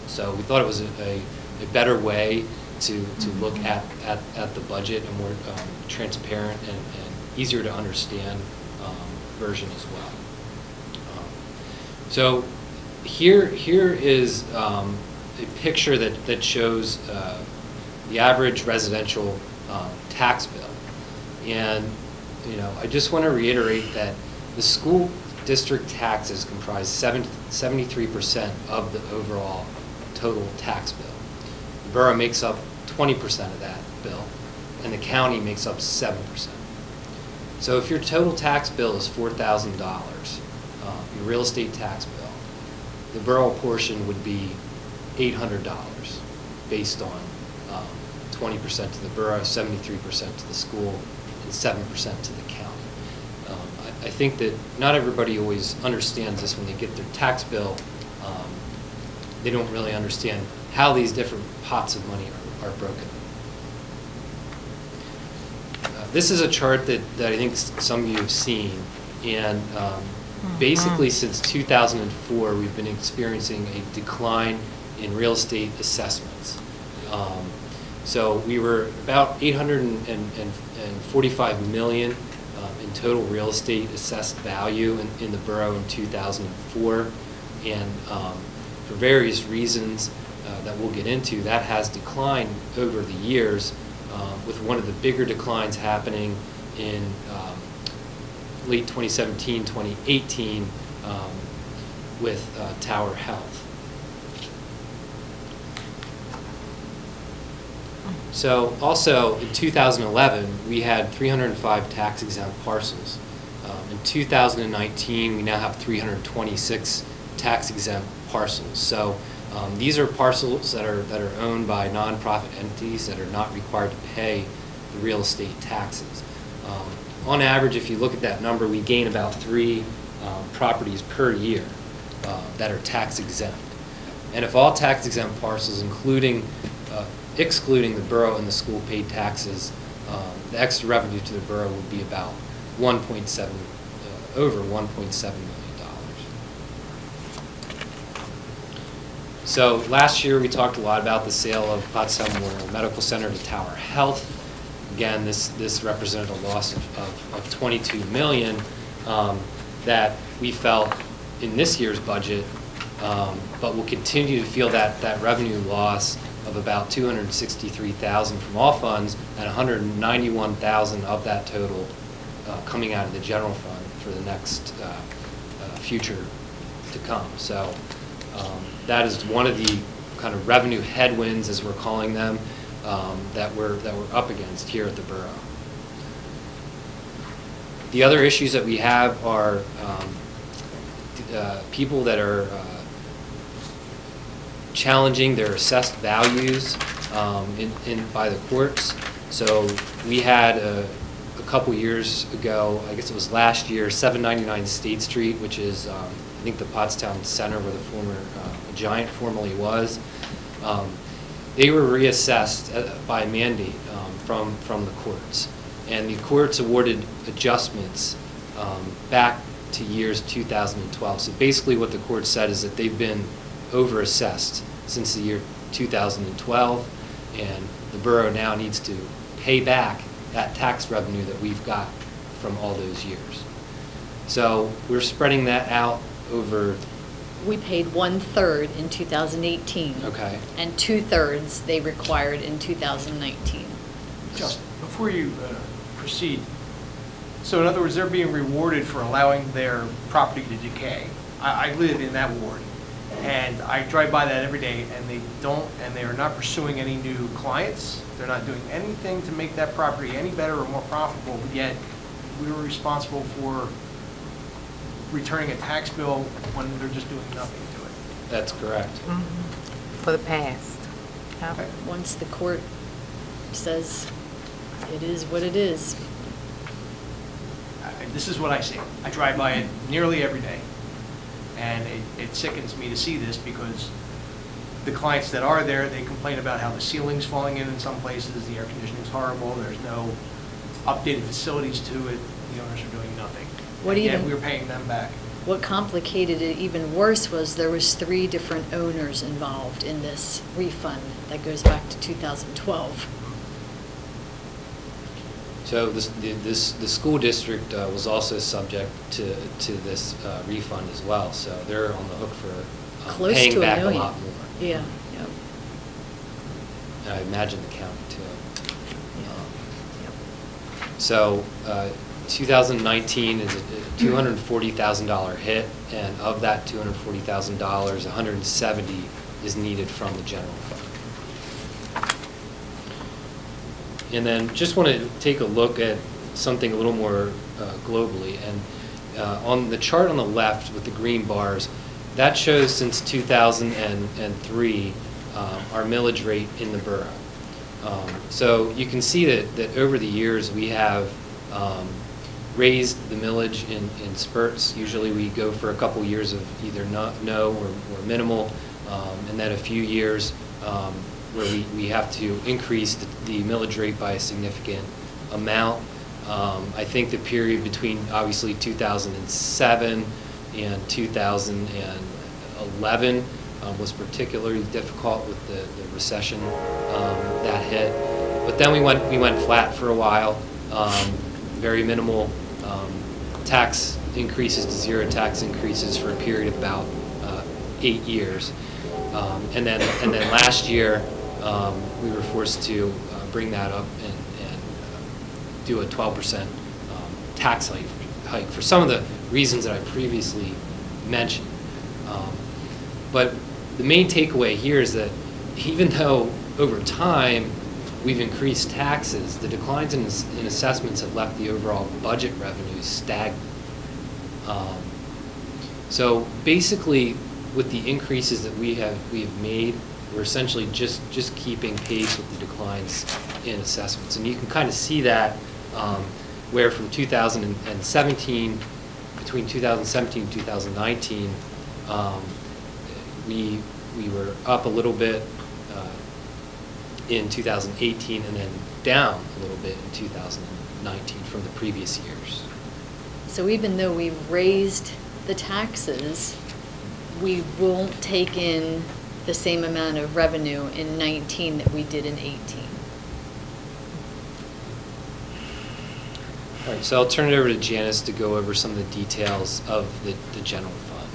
So we thought it was a better way to look at the budget, a more transparent and easier to understand version as well. So here is a picture that shows the average residential tax bill. And I just want to reiterate that the school district taxes comprise 73% of the overall total tax bill. The borough makes up 20% of that bill, and the county makes up 7%. So if your total tax bill is $4,000, your real estate tax bill, the borough portion would be $800 based on 20% to the borough, 73% to the school, and 7% to the county. I think that not everybody always understands this when they get their tax bill. They don't really understand how these different pots of money are broken. This is a chart that I think some of you have seen, and basically since 2004 we've been experiencing a decline in real estate assessments. So we were about $845 million in total real estate assessed value in the borough in 2004, and for various reasons that we'll get into, that has declined over the years, with one of the bigger declines happening in late 2017, 2018 with Tower Health. So also in 2011, we had 305 tax exempt parcels. In 2019, we now have 326 tax exempt parcels. So these are parcels that are owned by nonprofit entities that are not required to pay the real estate taxes. On average, if you look at that number, we gain about 3 properties per year that are tax exempt. And if all tax exempt parcels, excluding the borough and the school paid taxes, the extra revenue to the borough would be about over $1.7 million. So last year we talked a lot about the sale of Pottstown Memorial Medical Center to Tower Health. Again, this represented a loss of $22 million that we felt in this year's budget, but we'll continue to feel that revenue loss of about $263,000 from all funds and $191,000 of that total coming out of the general fund for the next future to come. So that is one of the kind of revenue headwinds, as we're calling them, that we're up against here at the borough. The other issues that we have are people that are challenging their assessed values by the courts. So we had a couple years ago, I guess it was last year, 799 State Street, which is I think the Pottstown Center where the former Giant formerly was. They were reassessed by mandate from the courts, and the courts awarded adjustments back to years 2012. So basically what the court said is that they've been overassessed since the year 2012, and the borough now needs to pay back that tax revenue that we've got from all those years. So we're spreading that out over. We paid 1/3 in 2018. Okay. And 2/3 they required in 2019. Just before you proceed, so in other words, they're being rewarded for allowing their property to decay. I live in that ward, and I drive by that every day, and they are not pursuing any new clients. They're not doing anything to make that property any better or more profitable, but yet we were responsible for returning a tax bill when they're just doing nothing to it. That's correct. For the past. Okay. Once the court says it is what it is. This is what I see. I drive by it nearly every day, and it sickens me to see this because the clients that are there, they complain about how the ceiling's falling in some places, the air conditioning's horrible, there's no updated facilities to it, the owners are doing nothing. And yet we're paying them back. What complicated it even worse was there was 3 different owners involved in this refund that goes back to 2012. So the school district was also subject to this refund as well. So they're on the hook for Close paying to back $1 million. a lot more. Yeah, yeah. And I imagine the county too. So 2019 is a $240,000 hit, and of that $240,000, $170 is needed from the general fund. And then just want to take a look at something a little more globally. And on the chart on the left with the green bars, that shows since 2003 our millage rate in the borough. So you can see that over the years we have raised the millage in spurts. Usually we go for a couple years of either no or minimal, and then a few years where we have to increase the millage rate by a significant amount. I think the period between obviously 2007 and 2011 was particularly difficult with the recession that hit. But then we went flat for a while, very minimal tax increases to zero tax increases for a period of about 8 years. And then last year we were forced to bring that up and do a 12% tax hike for some of the reasons that I previously mentioned. But the main takeaway here is that even though over time we've increased taxes, the declines in assessments have left the overall budget revenues stagnant. So basically, with the increases that we have made, we're essentially just keeping pace with the declines in assessments. And you can kind of see that where from 2017, between 2017 and 2019, we were up a little bit in 2018 and then down a little bit in 2019 from the previous years. So even though we've raised the taxes, we won't take in the same amount of revenue in 19 that we did in 18. All right, so I'll turn it over to Janice to go over some of the details of the general fund.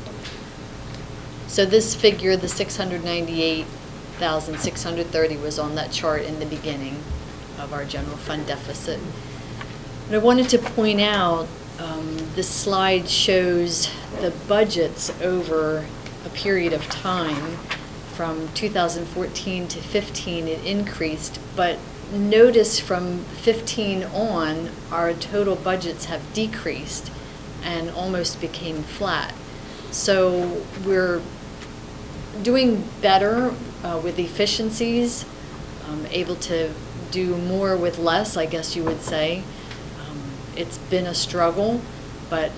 So this figure, the 698,630, was on that chart in the beginning of our general fund deficit. But I wanted to point out, this slide shows the budgets over a period of time. From 2014 to 15, it increased, but notice from 15 on, our total budgets have decreased and almost became flat. So we're doing better with efficiencies, able to do more with less, I guess you would say. It's been a struggle, but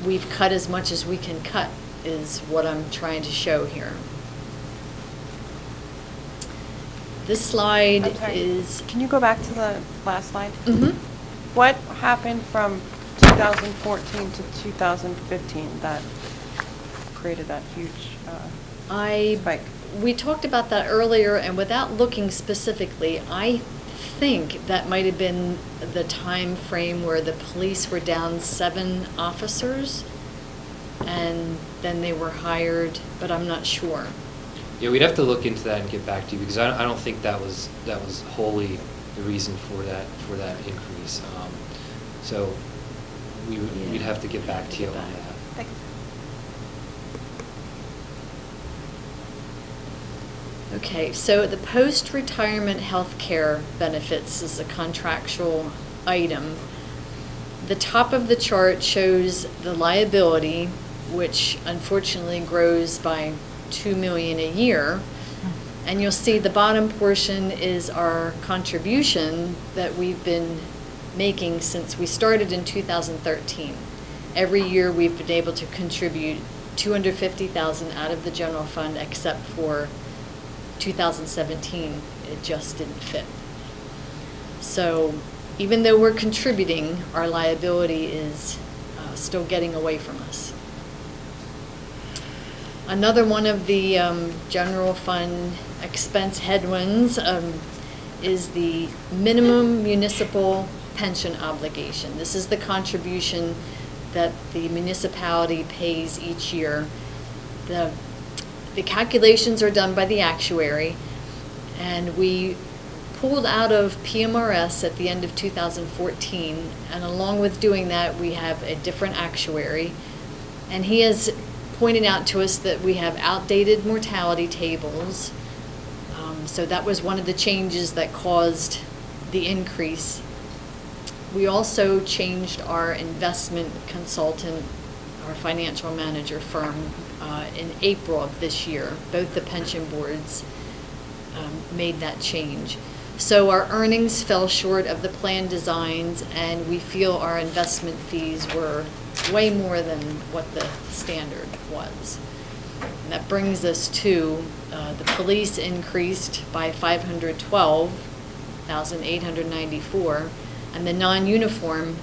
we've cut as much as we can cut, is what I'm trying to show here. This slide is... Can you go back to the last slide? Mm-hmm. What happened from 2014 to 2015 that created that huge spike? We talked about that earlier, and without looking specifically, I think that might have been the time frame where the police were down 7 officers, and then they were hired, but I'm not sure. Yeah, we'd have to look into that and get back to you, because I don't think that was wholly the reason for that increase. So we'd have to get back to you on that. Thanks. Okay, so the post-retirement health care benefits is a contractual item. The top of the chart shows the liability, which unfortunately grows by $2 million a year. And you'll see the bottom portion is our contribution that we've been making since we started in 2013. Every year we've been able to contribute $250,000 out of the general fund, except for 2017, it just didn't fit. So even though we're contributing, our liability is still getting away from us. Another one of the general fund expense headwinds is the minimum municipal pension obligation. This is the contribution that the municipality pays each year. The calculations are done by the actuary, and we pulled out of PMRS at the end of 2014, and along with doing that, we have a different actuary. And he has pointed out to us that we have outdated mortality tables. So that was one of the changes that caused the increase. We also changed our investment consultant, our financial manager firm, in April of this year. Both the pension boards made that change. So our earnings fell short of the plan designs, and we feel our investment fees were way more than what the standard was. And that brings us to the police increased by $512,894, and the non-uniform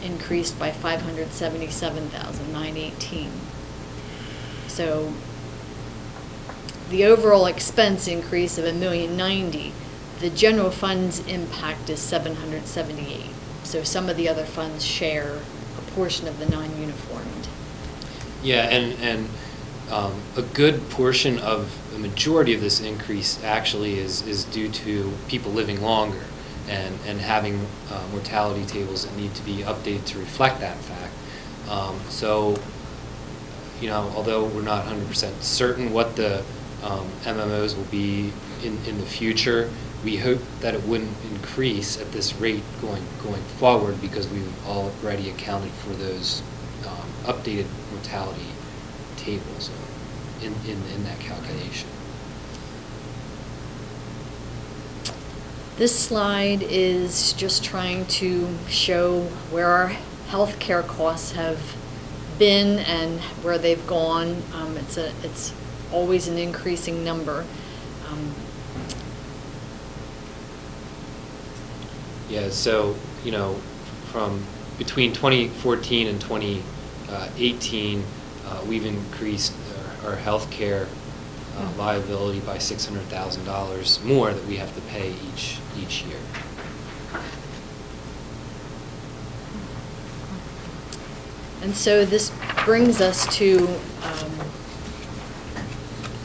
increased by $577,918. So the overall expense increase of $1,090,000. The general fund's impact is $778,000. So some of the other funds share a portion of the non-uniformed. Yeah, and a good portion of the majority of this increase actually is due to people living longer and having mortality tables that need to be updated to reflect that fact. So, you know, although we're not 100% certain what the MMOs will be in the future, we hope that it wouldn't increase at this rate going forward, because we've already accounted for those updated mortality tables in that calculation. This slide is just trying to show where our healthcare costs have been and where they've gone. It's always an increasing number. Yeah, so, you know, from between 2014 and 2018, we've increased our healthcare liability by $600,000 more that we have to pay each year. And so this brings us to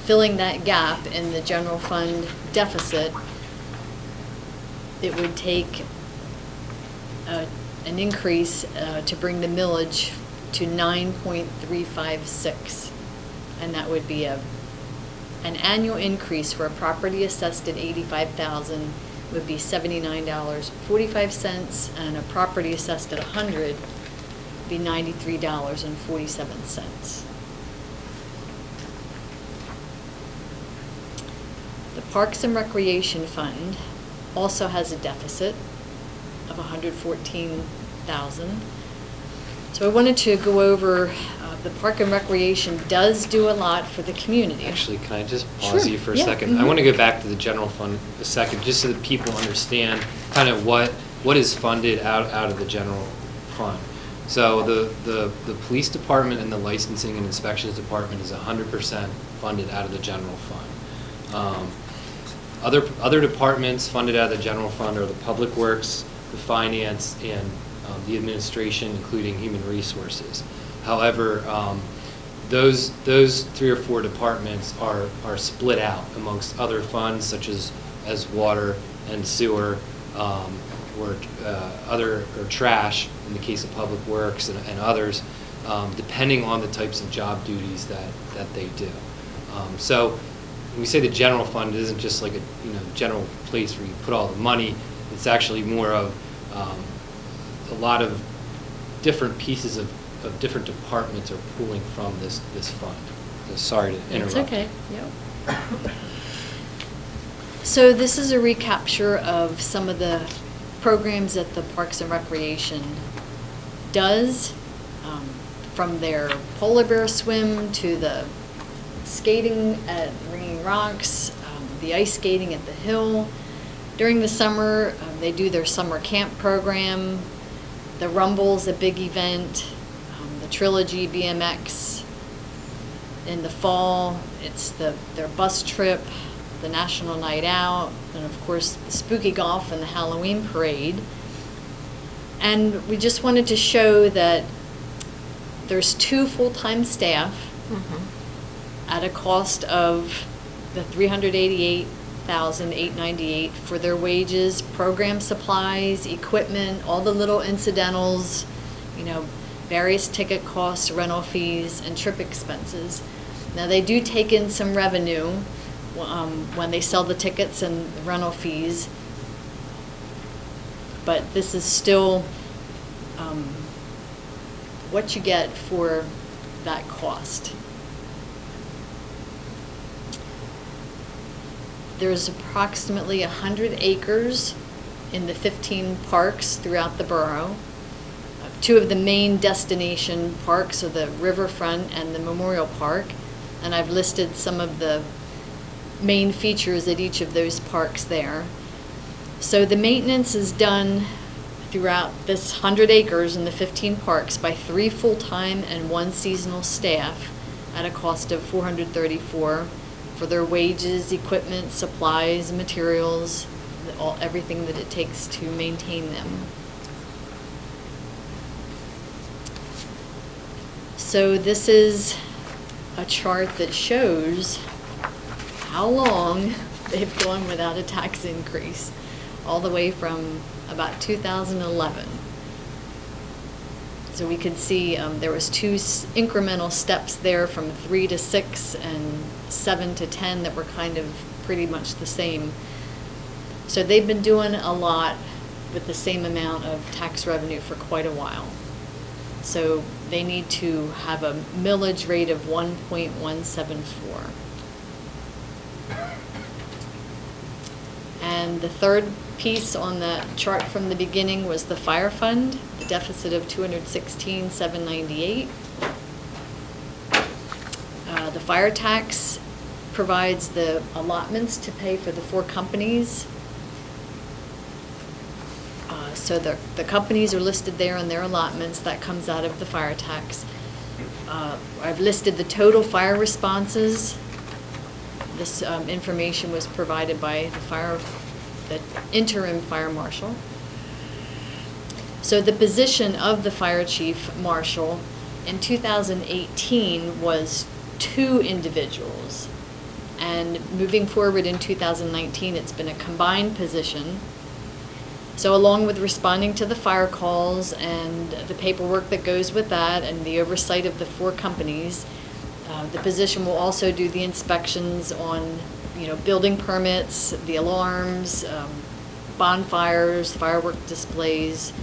filling that gap in the general fund deficit. It would take an increase to bring the millage to 9.356, and that would be an annual increase for a property assessed at $85,000 would be $79.45, and a property assessed at $100 would be $93.47. The Parks and Recreation Fund also has a deficit of $114,000. So I wanted to go over, the Park and Recreation does do a lot for the community. Actually, can I just pause Sure. you for a Yeah. second? Mhm. I want to go back to the general fund a second, just so that people understand kind of what is funded out of the general fund. So the police department and the licensing and inspections department is 100% funded out of the general fund. Other departments funded out of the general fund are the Public Works, the Finance, and the Administration, including Human Resources. However, those 3 or 4 departments are split out amongst other funds, such as water and sewer, or trash in the case of Public Works and others, depending on the types of job duties that they do. So when we say the general fund, it isn't just like a general place where you put all the money. It's actually more of a lot of different pieces of different departments are pulling from this fund. So sorry to interrupt. It's okay. Yep. So this is a recapture of some of the programs that the Parks and Recreation does, from their polar bear swim to the skating at Ringing Rocks, the ice skating at the Hill. During the summer, they do their summer camp program. The Rumble's a big event. The Trilogy BMX. In the fall, it's their bus trip, the National Night Out, and of course the Spooky Golf and the Halloween Parade. And we just wanted to show that there's 2 full-time staff at a cost of the $388 $1,898 for their wages, program supplies, equipment, all the little incidentals, various ticket costs, rental fees, and trip expenses. Now, they do take in some revenue when they sell the tickets and the rental fees, but this is still what you get for that cost. There's approximately 100 acres in the 15 parks throughout the borough. Two of the main destination parks are the Riverfront and the Memorial Park, and I've listed some of the main features at each of those parks there. So the maintenance is done throughout this 100 acres in the 15 parks by 3 full-time and 1 seasonal staff at a cost of $434 for their wages, equipment, supplies, materials, everything that it takes to maintain them. So this is a chart that shows how long they've gone without a tax increase, all the way from about 2011. So we could see there was 2 incremental steps there from 3 to 6 and 7 to 10 that were kind of pretty much the same. So they've been doing a lot with the same amount of tax revenue for quite a while. So they need to have a millage rate of 1.174. And the third piece on the chart from the beginning was the fire fund, the deficit of $216,798. The fire tax provides the allotments to pay for the 4 companies. So the companies are listed there in their allotments. That comes out of the fire tax. I've listed the total fire responses. This information was provided by the interim fire marshal. So the position of the fire chief marshal in 2018 was 2 individuals. And moving forward in 2019, it's been a combined position. So along with responding to the fire calls and the paperwork that goes with that and the oversight of the 4 companies, the position will also do the inspections on, building permits, the alarms, bonfires, firework displays,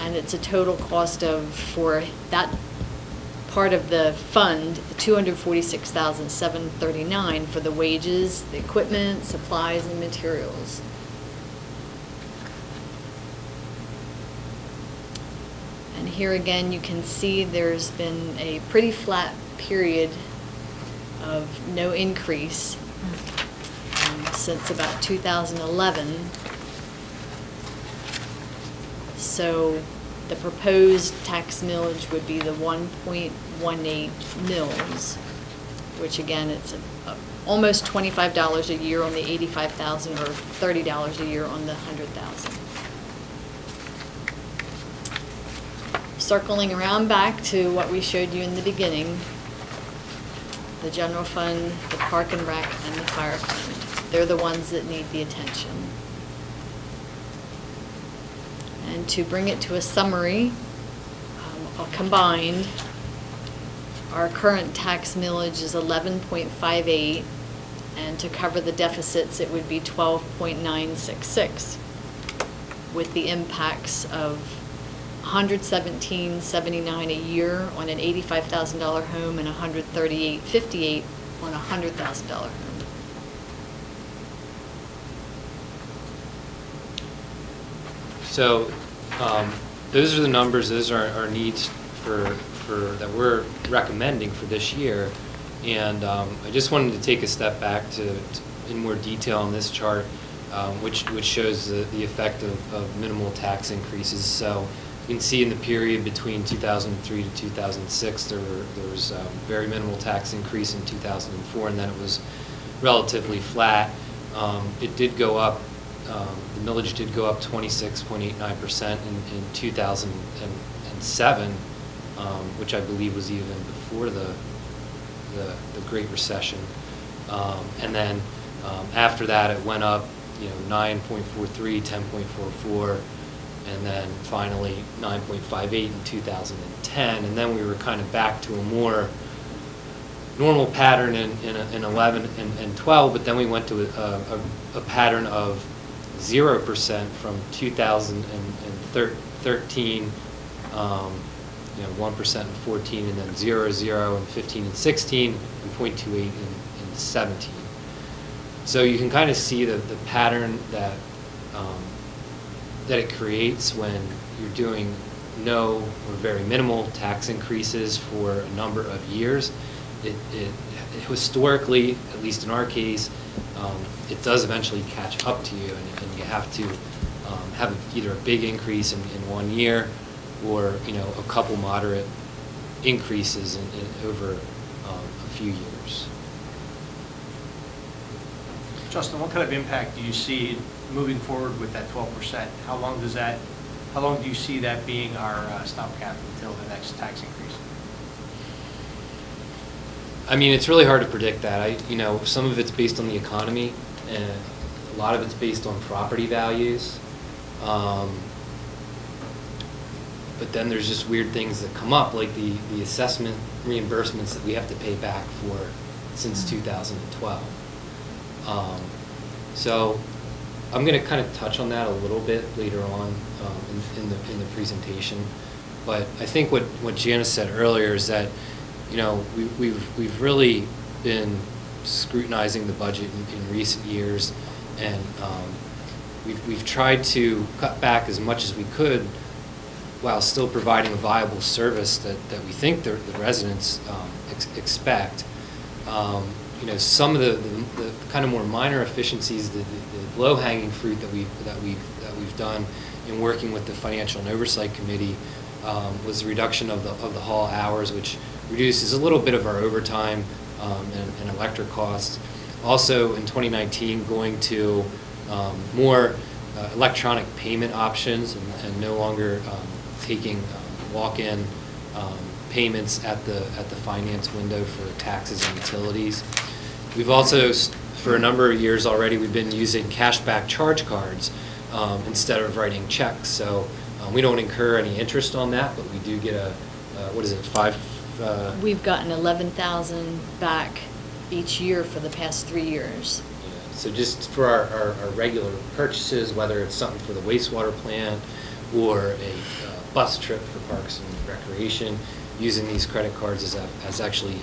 and it's a total cost of, for that part of the fund, $246,739 for the wages, the equipment, supplies, and materials. And here again, you can see there's been a pretty flat period of no increase since about 2011. So the proposed tax millage would be the 1.18 mils, which again, it's almost $25 a year on the 85,000 or $30 a year on the 100,000. Circling around back to what we showed you in the beginning, the general fund, the park and rec, and the fire fund. They're the ones that need the attention. And to bring it to a summary, combined, our current tax millage is 11.58, and to cover the deficits, it would be 12.966, with the impacts of $117.79 a year on an $85,000 home and $138.58 on a $100,000 home. So those are the numbers, those are our needs for that we're recommending for this year. And I just wanted to take a step back to in more detail on this chart, which shows the effect of minimal tax increases. So you can see in the period between 2003 to 2006, there was very minimal tax increase in 2004, and then it was relatively flat. It did go up. The millage did go up 26.89% in 2007, which I believe was even before the Great Recession. And then After that, it went up, 9.43, 10.44, and then finally 9.58 in 2010. And then we were kind of back to a more normal pattern in 11 and 12, but then we went to a pattern of 0% from 2013, 1% in 14, and then 0, 0 in 15 and 16, and 0.28 in 17. So you can kind of see the pattern that it creates when you're doing no or very minimal tax increases for a number of years. It historically, at least in our case, it does eventually catch up to you, and you have to have either a big increase in 1 year, or a couple moderate increases over a few years. Justin, what kind of impact do you see moving forward with that 12%? How long do you see that being our stopgap until the next tax increase? I mean, it's really hard to predict that. Some of it's based on the economy, and a lot of it's based on property values. But then there's just weird things that come up, like the assessment reimbursements that we have to pay back for since 2012. So I'm going to kind of touch on that a little bit later on in the presentation. But I think what Janice said earlier is that we've really been scrutinizing the budget in recent years, and we've tried to cut back as much as we could while still providing a viable service that we think the residents expect. Some of the kind of more minor efficiencies, the low-hanging fruit that we've done in working with the Financial and Oversight Committee was the reduction of the hall hours, which reduces a little bit of our overtime and electric costs. Also, in 2019, going to more electronic payment options and no longer taking walk-in payments at the finance window for taxes and utilities. We've also, for a number of years already, we've been using cashback charge cards instead of writing checks. So we don't incur any interest on that, but we do get a We've gotten 11,000 back each year for the past 3 years. Yeah, so just for our regular purchases, whether it's something for the wastewater plant or a bus trip for Parks and Recreation, using these credit cards has actually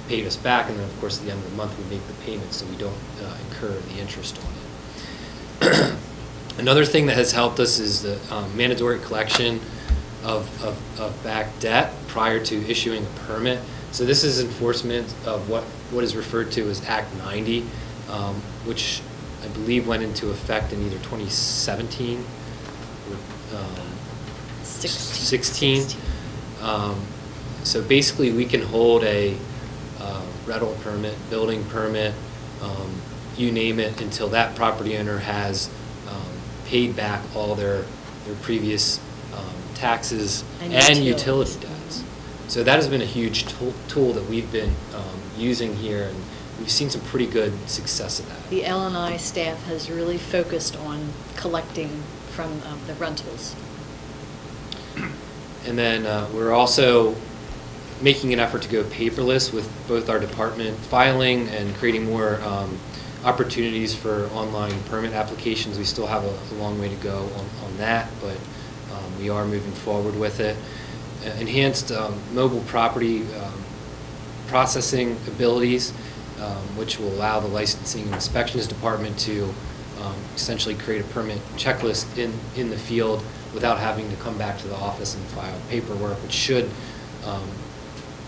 paid us back, and then of course at the end of the month we make the payment, so we don't incur the interest on it. Another thing that has helped us is the mandatory collection of back debt prior to issuing a permit. So this is enforcement of what is referred to as Act 90, which I believe went into effect in either 2017 or 16. So basically we can hold a rental permit, building permit, you name it, until that property owner has paid back all their previous taxes and utility debts. So that has been a huge tool that we've been using here, and we've seen some pretty good success of that. The L&I staff has really focused on collecting from the rentals. And then we're also making an effort to go paperless with both our department filing and creating more opportunities for online permit applications. We still have a long way to go on that, but we are moving forward with it. Enhanced mobile property processing abilities, which will allow the licensing and inspections department to essentially create a permit checklist in the field without having to come back to the office and file paperwork, which should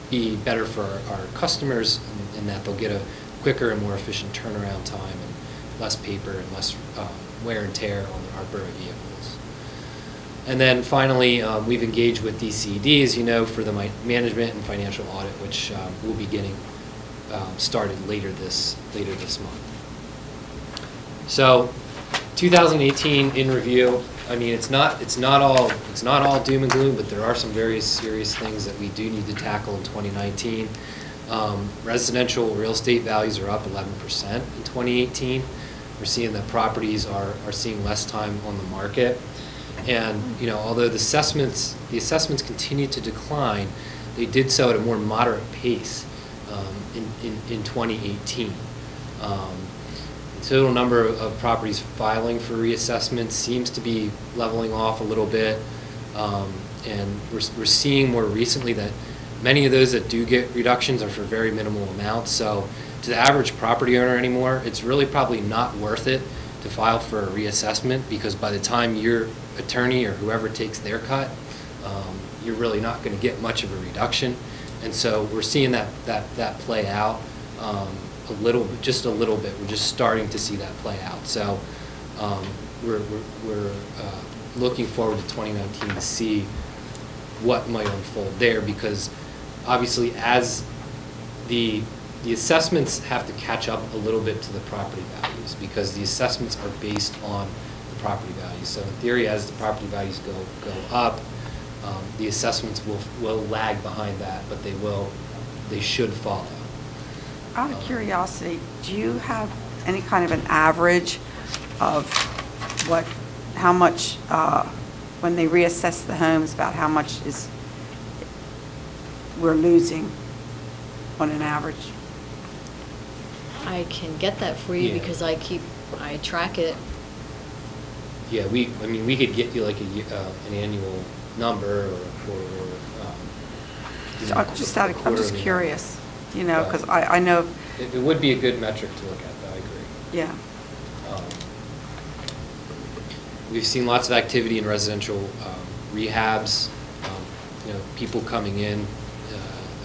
be better for our customers in that they'll get a quicker and more efficient turnaround time and less paper and less wear and tear on our borough vehicles. And then finally, we've engaged with DCED, as you know, for the management and financial audit, which we'll be getting started later this month. So 2018 in review. I mean, it's not all doom and gloom, but there are some very serious things that we do need to tackle in 2019. Residential real estate values are up 11% in 2018. We're seeing that properties are seeing less time on the market. And, you know, although the assessments continue to decline, they did so at a more moderate pace in 2018. The total number of properties filing for reassessment seems to be leveling off a little bit. And we're seeing more recently that many of those that do get reductions are for very minimal amounts. So to the average property owner anymore, it's really probably not worth it to file for a reassessment, because by the time your attorney or whoever takes their cut, you're really not going to get much of a reduction. And so we're seeing that play out just a little bit. We're just starting to see that play out. So we're looking forward to 2019 to see what might unfold there, because obviously as the assessments have to catch up a little bit to the property values, because the assessments are based on the property values. So in theory, as the property values go up, the assessments will lag behind that, but they should follow. Out of curiosity, do you have any kind of an average of how much, when they reassess the homes, about how much we're losing on an average? I can get that for you Yeah. because I track it. Yeah, we could get you like an annual number I'm just curious, you know, because I know. It would be a good metric to look at, though, I agree. Yeah. We've seen lots of activity in residential rehabs, you know, people coming in,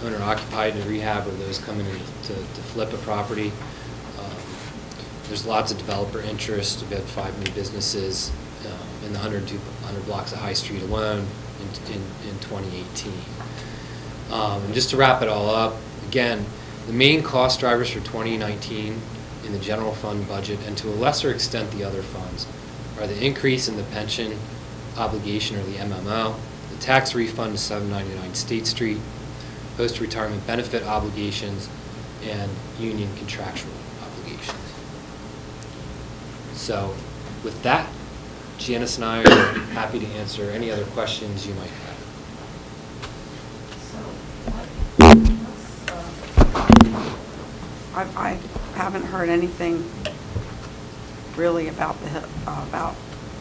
owner-occupied in rehab, or those coming in to flip a property. There's lots of developer interest. We've had 5 new businesses in the 100 blocks of High Street alone in 2018. And just to wrap it all up, again, the main cost drivers for 2019 in the general fund budget, and to a lesser extent the other funds, are the increase in the pension obligation, or the MMO, the tax refund to 799 State Street, post-retirement benefit obligations, and union contractual obligations. So with that, Janice and I are happy to answer any other questions you might have. I haven't heard anything really about the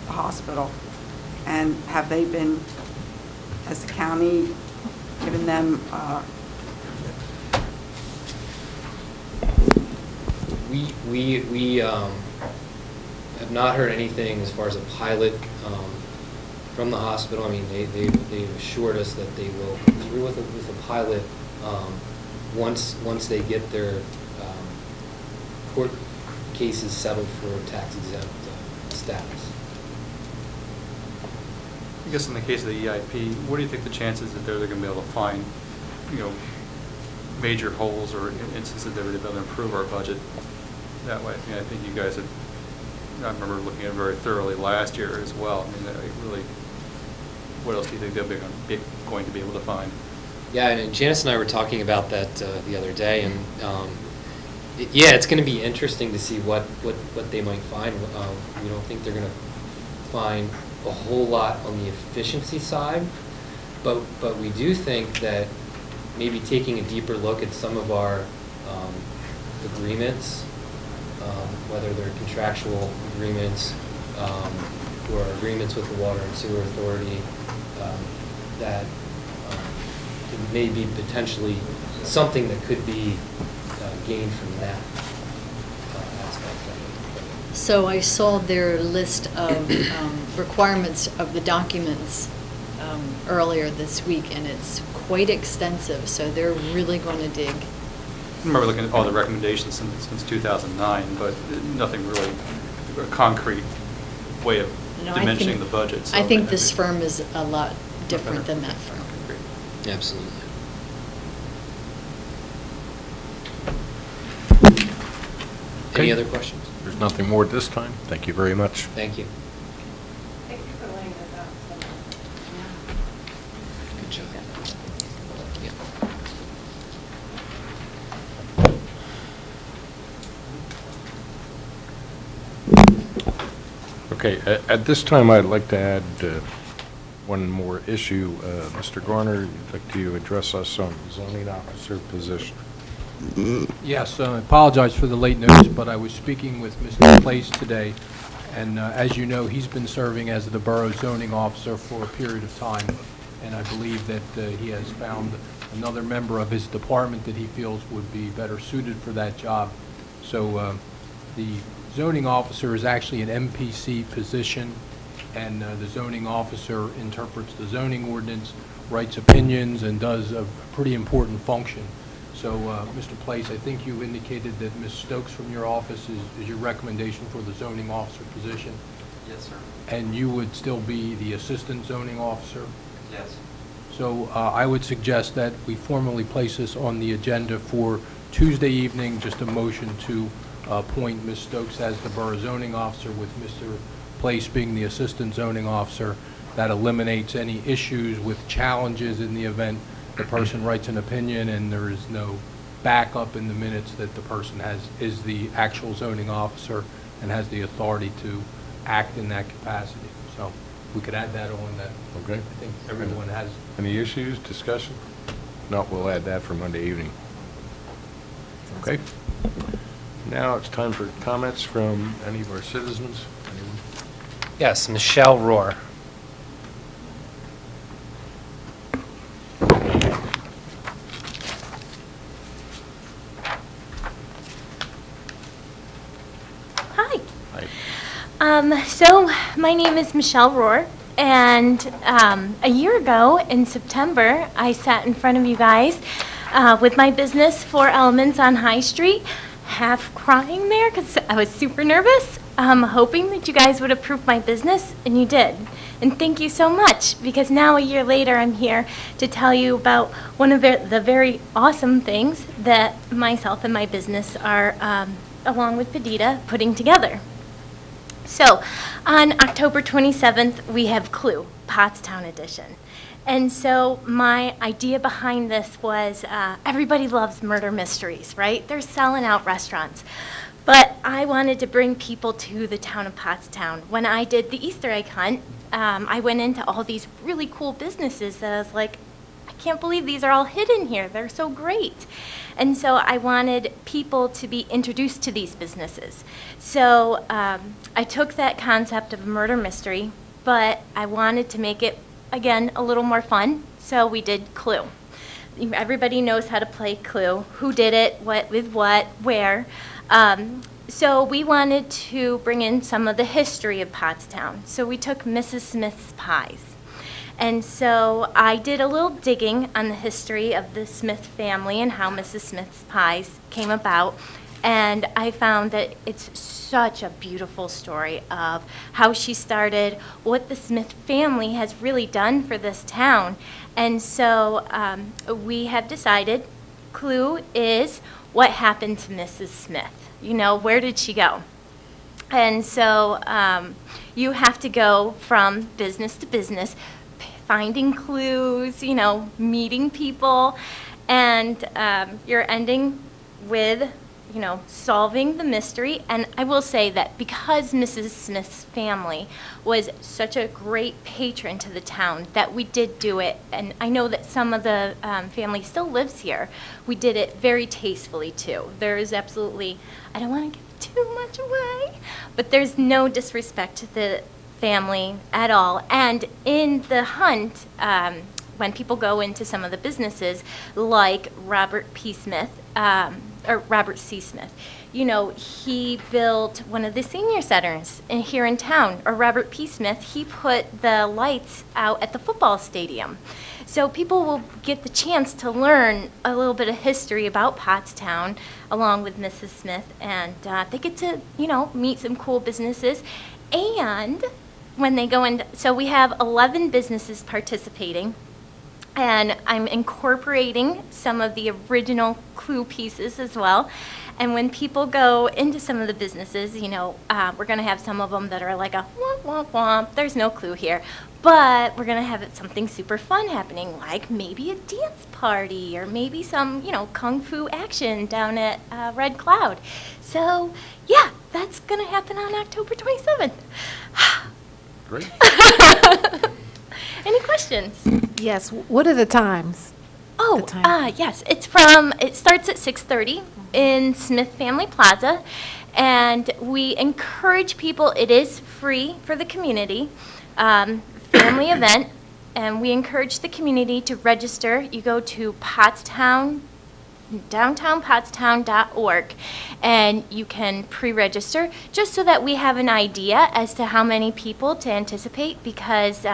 hospital. And has the county given them? We have not heard anything as far as a pilot from the hospital. I mean, they've assured us that they will come through with a pilot once they get their court cases settled for tax-exempt status. I guess in the case of the EIP, what do you think the chances that they're going to be able to find, you know, major holes or instances that they're going to be able to improve our budget that way? I mean, I think you guys I remember looking at it very thoroughly last year as well. I mean, really, what else do you think they'll be going to be able to find? Yeah, and Janice and I were talking about that the other day, and yeah, it's going to be interesting to see what they might find. We don't think they're going to find a whole lot on the efficiency side, but we do think that maybe taking a deeper look at some of our agreements, whether they're contractual agreements or agreements with the Water and Sewer Authority, that may be potentially something that could be gained from that aspect of it. So I saw their list of requirements of the documents earlier this week, and it's quite extensive, so they're really going to dig. I remember looking at all the recommendations since 2009, but nothing really a concrete way of dimensioning the budget. So I think this firm is a lot different than that firm. Absolutely. Any other questions? There's nothing more at this time. Thank you very much. Thank you. Thank you for laying this out so much. Good job. Yeah. Okay, at this time, I'd like to add one more issue. Mr. Garner, you'd like to address us on the zoning officer position. Yes, I apologize for the late notice, but I was speaking with Mr. Place today, and as you know, he's been serving as the Borough zoning officer for a period of time, and I believe that he has found another member of his department that he feels would be better suited for that job. So the zoning officer is actually an MPC position, and the zoning officer interprets the zoning ordinance, writes opinions, and does a pretty important function. So, Mr. Place, I think you indicated that Ms. Stokes from your office is your recommendation for the zoning officer position? Yes, sir. And you would still be the assistant zoning officer? Yes. So I would suggest that we formally place this on the agenda for Tuesday evening, just a motion to appoint Ms. Stokes as the Borough zoning officer with Mr. Place being the assistant zoning officer. That eliminates any issues with challenges in the event the person writes an opinion and there is no backup in the minutes that the person is the actual zoning officer and has the authority to act in that capacity. So we could add that on that. Okay. I think everyone has. Any issues, discussion? No, we'll add that for Monday evening. Okay. Now it's time for comments from any of our citizens. Anyone? Yes, Michelle Rohr. Hi. Hi. So my name is Michelle Rohr, and a year ago in September, I sat in front of you guys with my business, 4 Elements on High Street, half crying there because I was super nervous, hoping that you guys would approve my business, and you did. And thank you so much, because now a year later I'm here to tell you about one of the very awesome things that myself and my business are, along with Padita, putting together. So, on October 27th, we have Clue, Pottstown edition. And so my idea behind this was everybody loves murder mysteries, right? They're selling out restaurants. But I wanted to bring people to the town of Pottstown. When I did the Easter egg hunt, I went into all these really cool businesses that I was like, I can't believe these are all hidden here. They're so great. And so I wanted people to be introduced to these businesses. So I took that concept of a murder mystery, but I wanted to make it, again, a little more fun. So we did Clue. Everybody knows how to play Clue. Who did it, what, with what, where. So we wanted to bring in some of the history of Pottstown. So we took Mrs. Smith's pies. And so I did a little digging on the history of the Smith family and how Mrs. Smith's pies came about. And I found that it's such a beautiful story of how she started, what the Smith family has really done for this town. And so we have decided Clue is what happened to Mrs. Smith. You know, where did she go? And so you have to go from business to business, finding clues, you know, meeting people, and you're ending with, you know, solving the mystery. And I will say that because Mrs. Smith's family was such a great patron to the town, that we did do it, and I know that some of the family still lives here, we did it very tastefully too. There is absolutely, I don't want to give too much away, but there's no disrespect to the family at all. And in the hunt, when people go into some of the businesses, like Robert P. Smith, or Robert C. Smith, you know, he built one of the senior centers here in town. Or Robert P. Smith, he put the lights out at the football stadium. So people will get the chance to learn a little bit of history about Pottstown along with Mrs. Smith, and they get to, you know, meet some cool businesses. And when they go in, so we have 11 businesses participating. And I'm incorporating some of the original clue pieces as well. And when people go into some of the businesses, you know, we're going to have some of them that are like a womp, womp, womp, there's no clue here. But we're going to have something super fun happening, like maybe a dance party or maybe some, you know, kung fu action down at Red Cloud. So, yeah, that's going to happen on October 27th. Great. Any questions? Yes, what are the times? Oh, The time. yes, it starts at 6:30 in Smith Family Plaza, and we encourage people, it is free for the community, family event, and we encourage the community to register. You go to Pottstown, downtownpottstown.org, and you can pre-register just so that we have an idea as to how many people to anticipate, because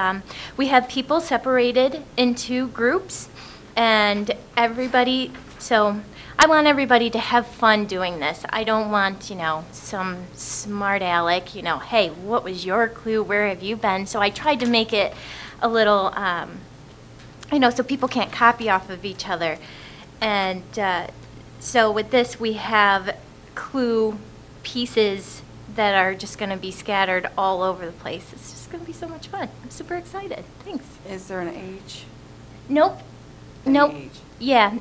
we have people separated into groups and everybody, so I want everybody to have fun doing this. I don't want, you know, some smart aleck, you know, hey, what was your clue, where have you been? So I tried to make it a little, you know, so people can't copy off of each other. And so with this, we have clue pieces that are just going to be scattered all over the place. It's just going to be so much fun. I'm super excited. Thanks. Is there an age? Nope. Any Nope. age? Yeah.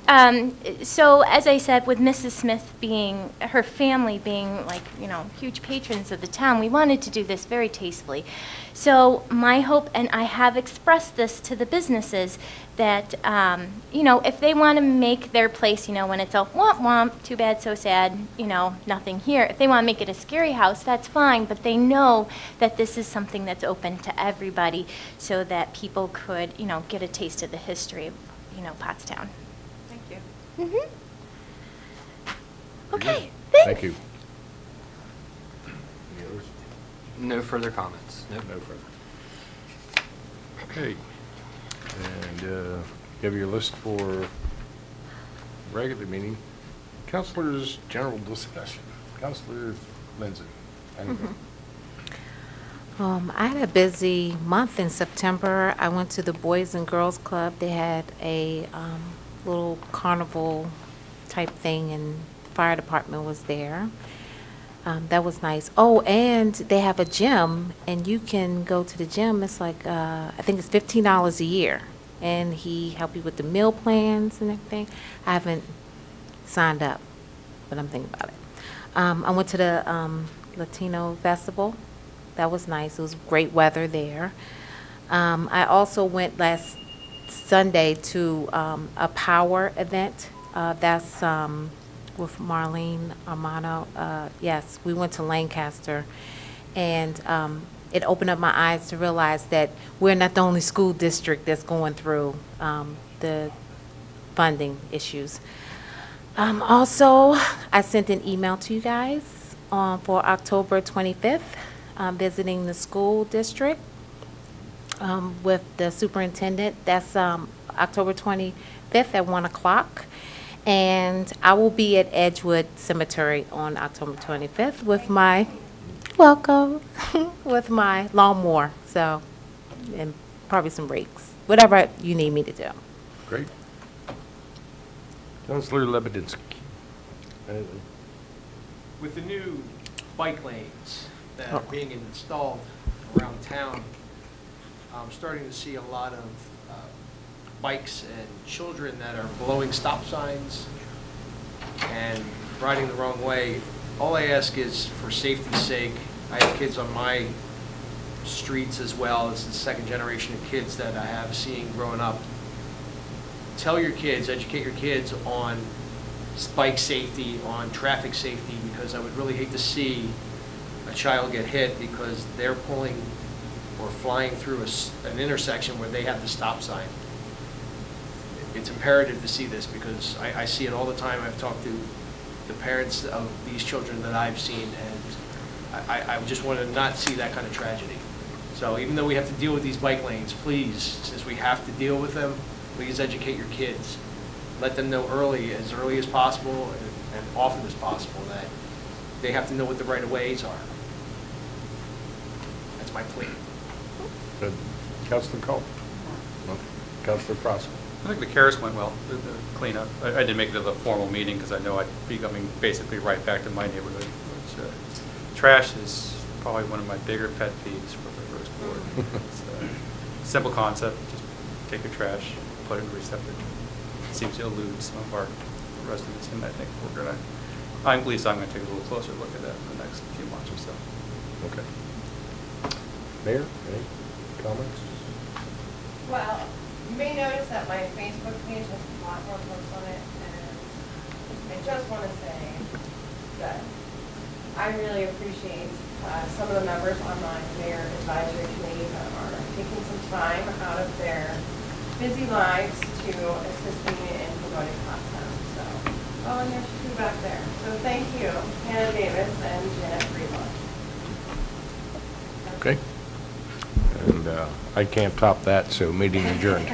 So as I said, with Mrs. Smith being, her family being like, you know, huge patrons of the town, we wanted to do this very tastefully. So my hope, and I have expressed this to the businesses, that, you know, if they want to make their place, you know, when it's a womp womp, too bad, so sad, you know, nothing here. If they want to make it a scary house, that's fine, but they know that this is something that's open to everybody so that people could, you know, get a taste of the history of, you know, Pottstown. Thank you. Mm-hmm. Okay, Thank you. Any others? No further comments. Nope. No further. Okay. And you have your list for regular meeting. Councilors' general discussion. Councilor Lindsay. Anything? I had a busy month in September. I went to the Boys and Girls Club. They had a little carnival type thing, and the fire department was there. That was nice. Oh, and they have a gym, and you can go to the gym. It's like, I think it's $15 a year, and he helped you with the meal plans and everything. I haven't signed up, but I'm thinking about it. I went to the Latino Festival. That was nice. It was great weather there. I also went last Sunday to a power event. That's with Marlene Armano. Yes, we went to Lancaster, and it opened up my eyes to realize that we're not the only school district that's going through the funding issues. Also, I sent an email to you guys for October 25th, visiting the school district with the superintendent. That's October 25th at 1 o'clock. And I will be at Edgewood Cemetery on October 25th with my, welcome, with my lawnmower, so, and probably some rakes, whatever you need me to do. Great. Councilor Lebedinsky. Anything? With the new bike lanes that are being installed around town, I'm starting to see a lot of bikes and children that are blowing stop signs and riding the wrong way. All I ask is, for safety's sake, I have kids on my streets as well. This is the second generation of kids that I have seen growing up. Tell your kids, educate your kids on bike safety, on traffic safety, because I would really hate to see a child get hit because they're pulling or flying through an intersection where they have the stop sign. It's imperative to see this because I see it all the time. I've talked to the parents of these children that I've seen, and I just want to not see that kind of tragedy. So even though we have to deal with these bike lanes, please, since we have to deal with them, please educate your kids. Let them know as early as possible and often as possible, that they have to know what the right-of-ways are. That's my plea. Good. Councilor Culp? No. Councilor Prosser? I think the Karis went well, the cleanup. I didn't make it to the formal meeting because I know I'd be coming basically right back to my neighborhood. Which, trash is probably one of my bigger pet peeves for the first board. It's a simple concept, just take your trash, put it in a receptacle. It seems to elude some of our residents, and I think at least I'm gonna take a little closer look at that in the next few months or so. Okay. Mayor, any comments? Well, you may notice that my Facebook page has a lot more posts on it, and I just want to say that I really appreciate some of the members on my mayor advisory committee that are taking some time out of their busy lives to assist me in promoting Pottstown. So, oh, and there's two back there. So thank you, Hannah Davis and Janet Greenlaw. Okay. And I can't top that, so meeting adjourned.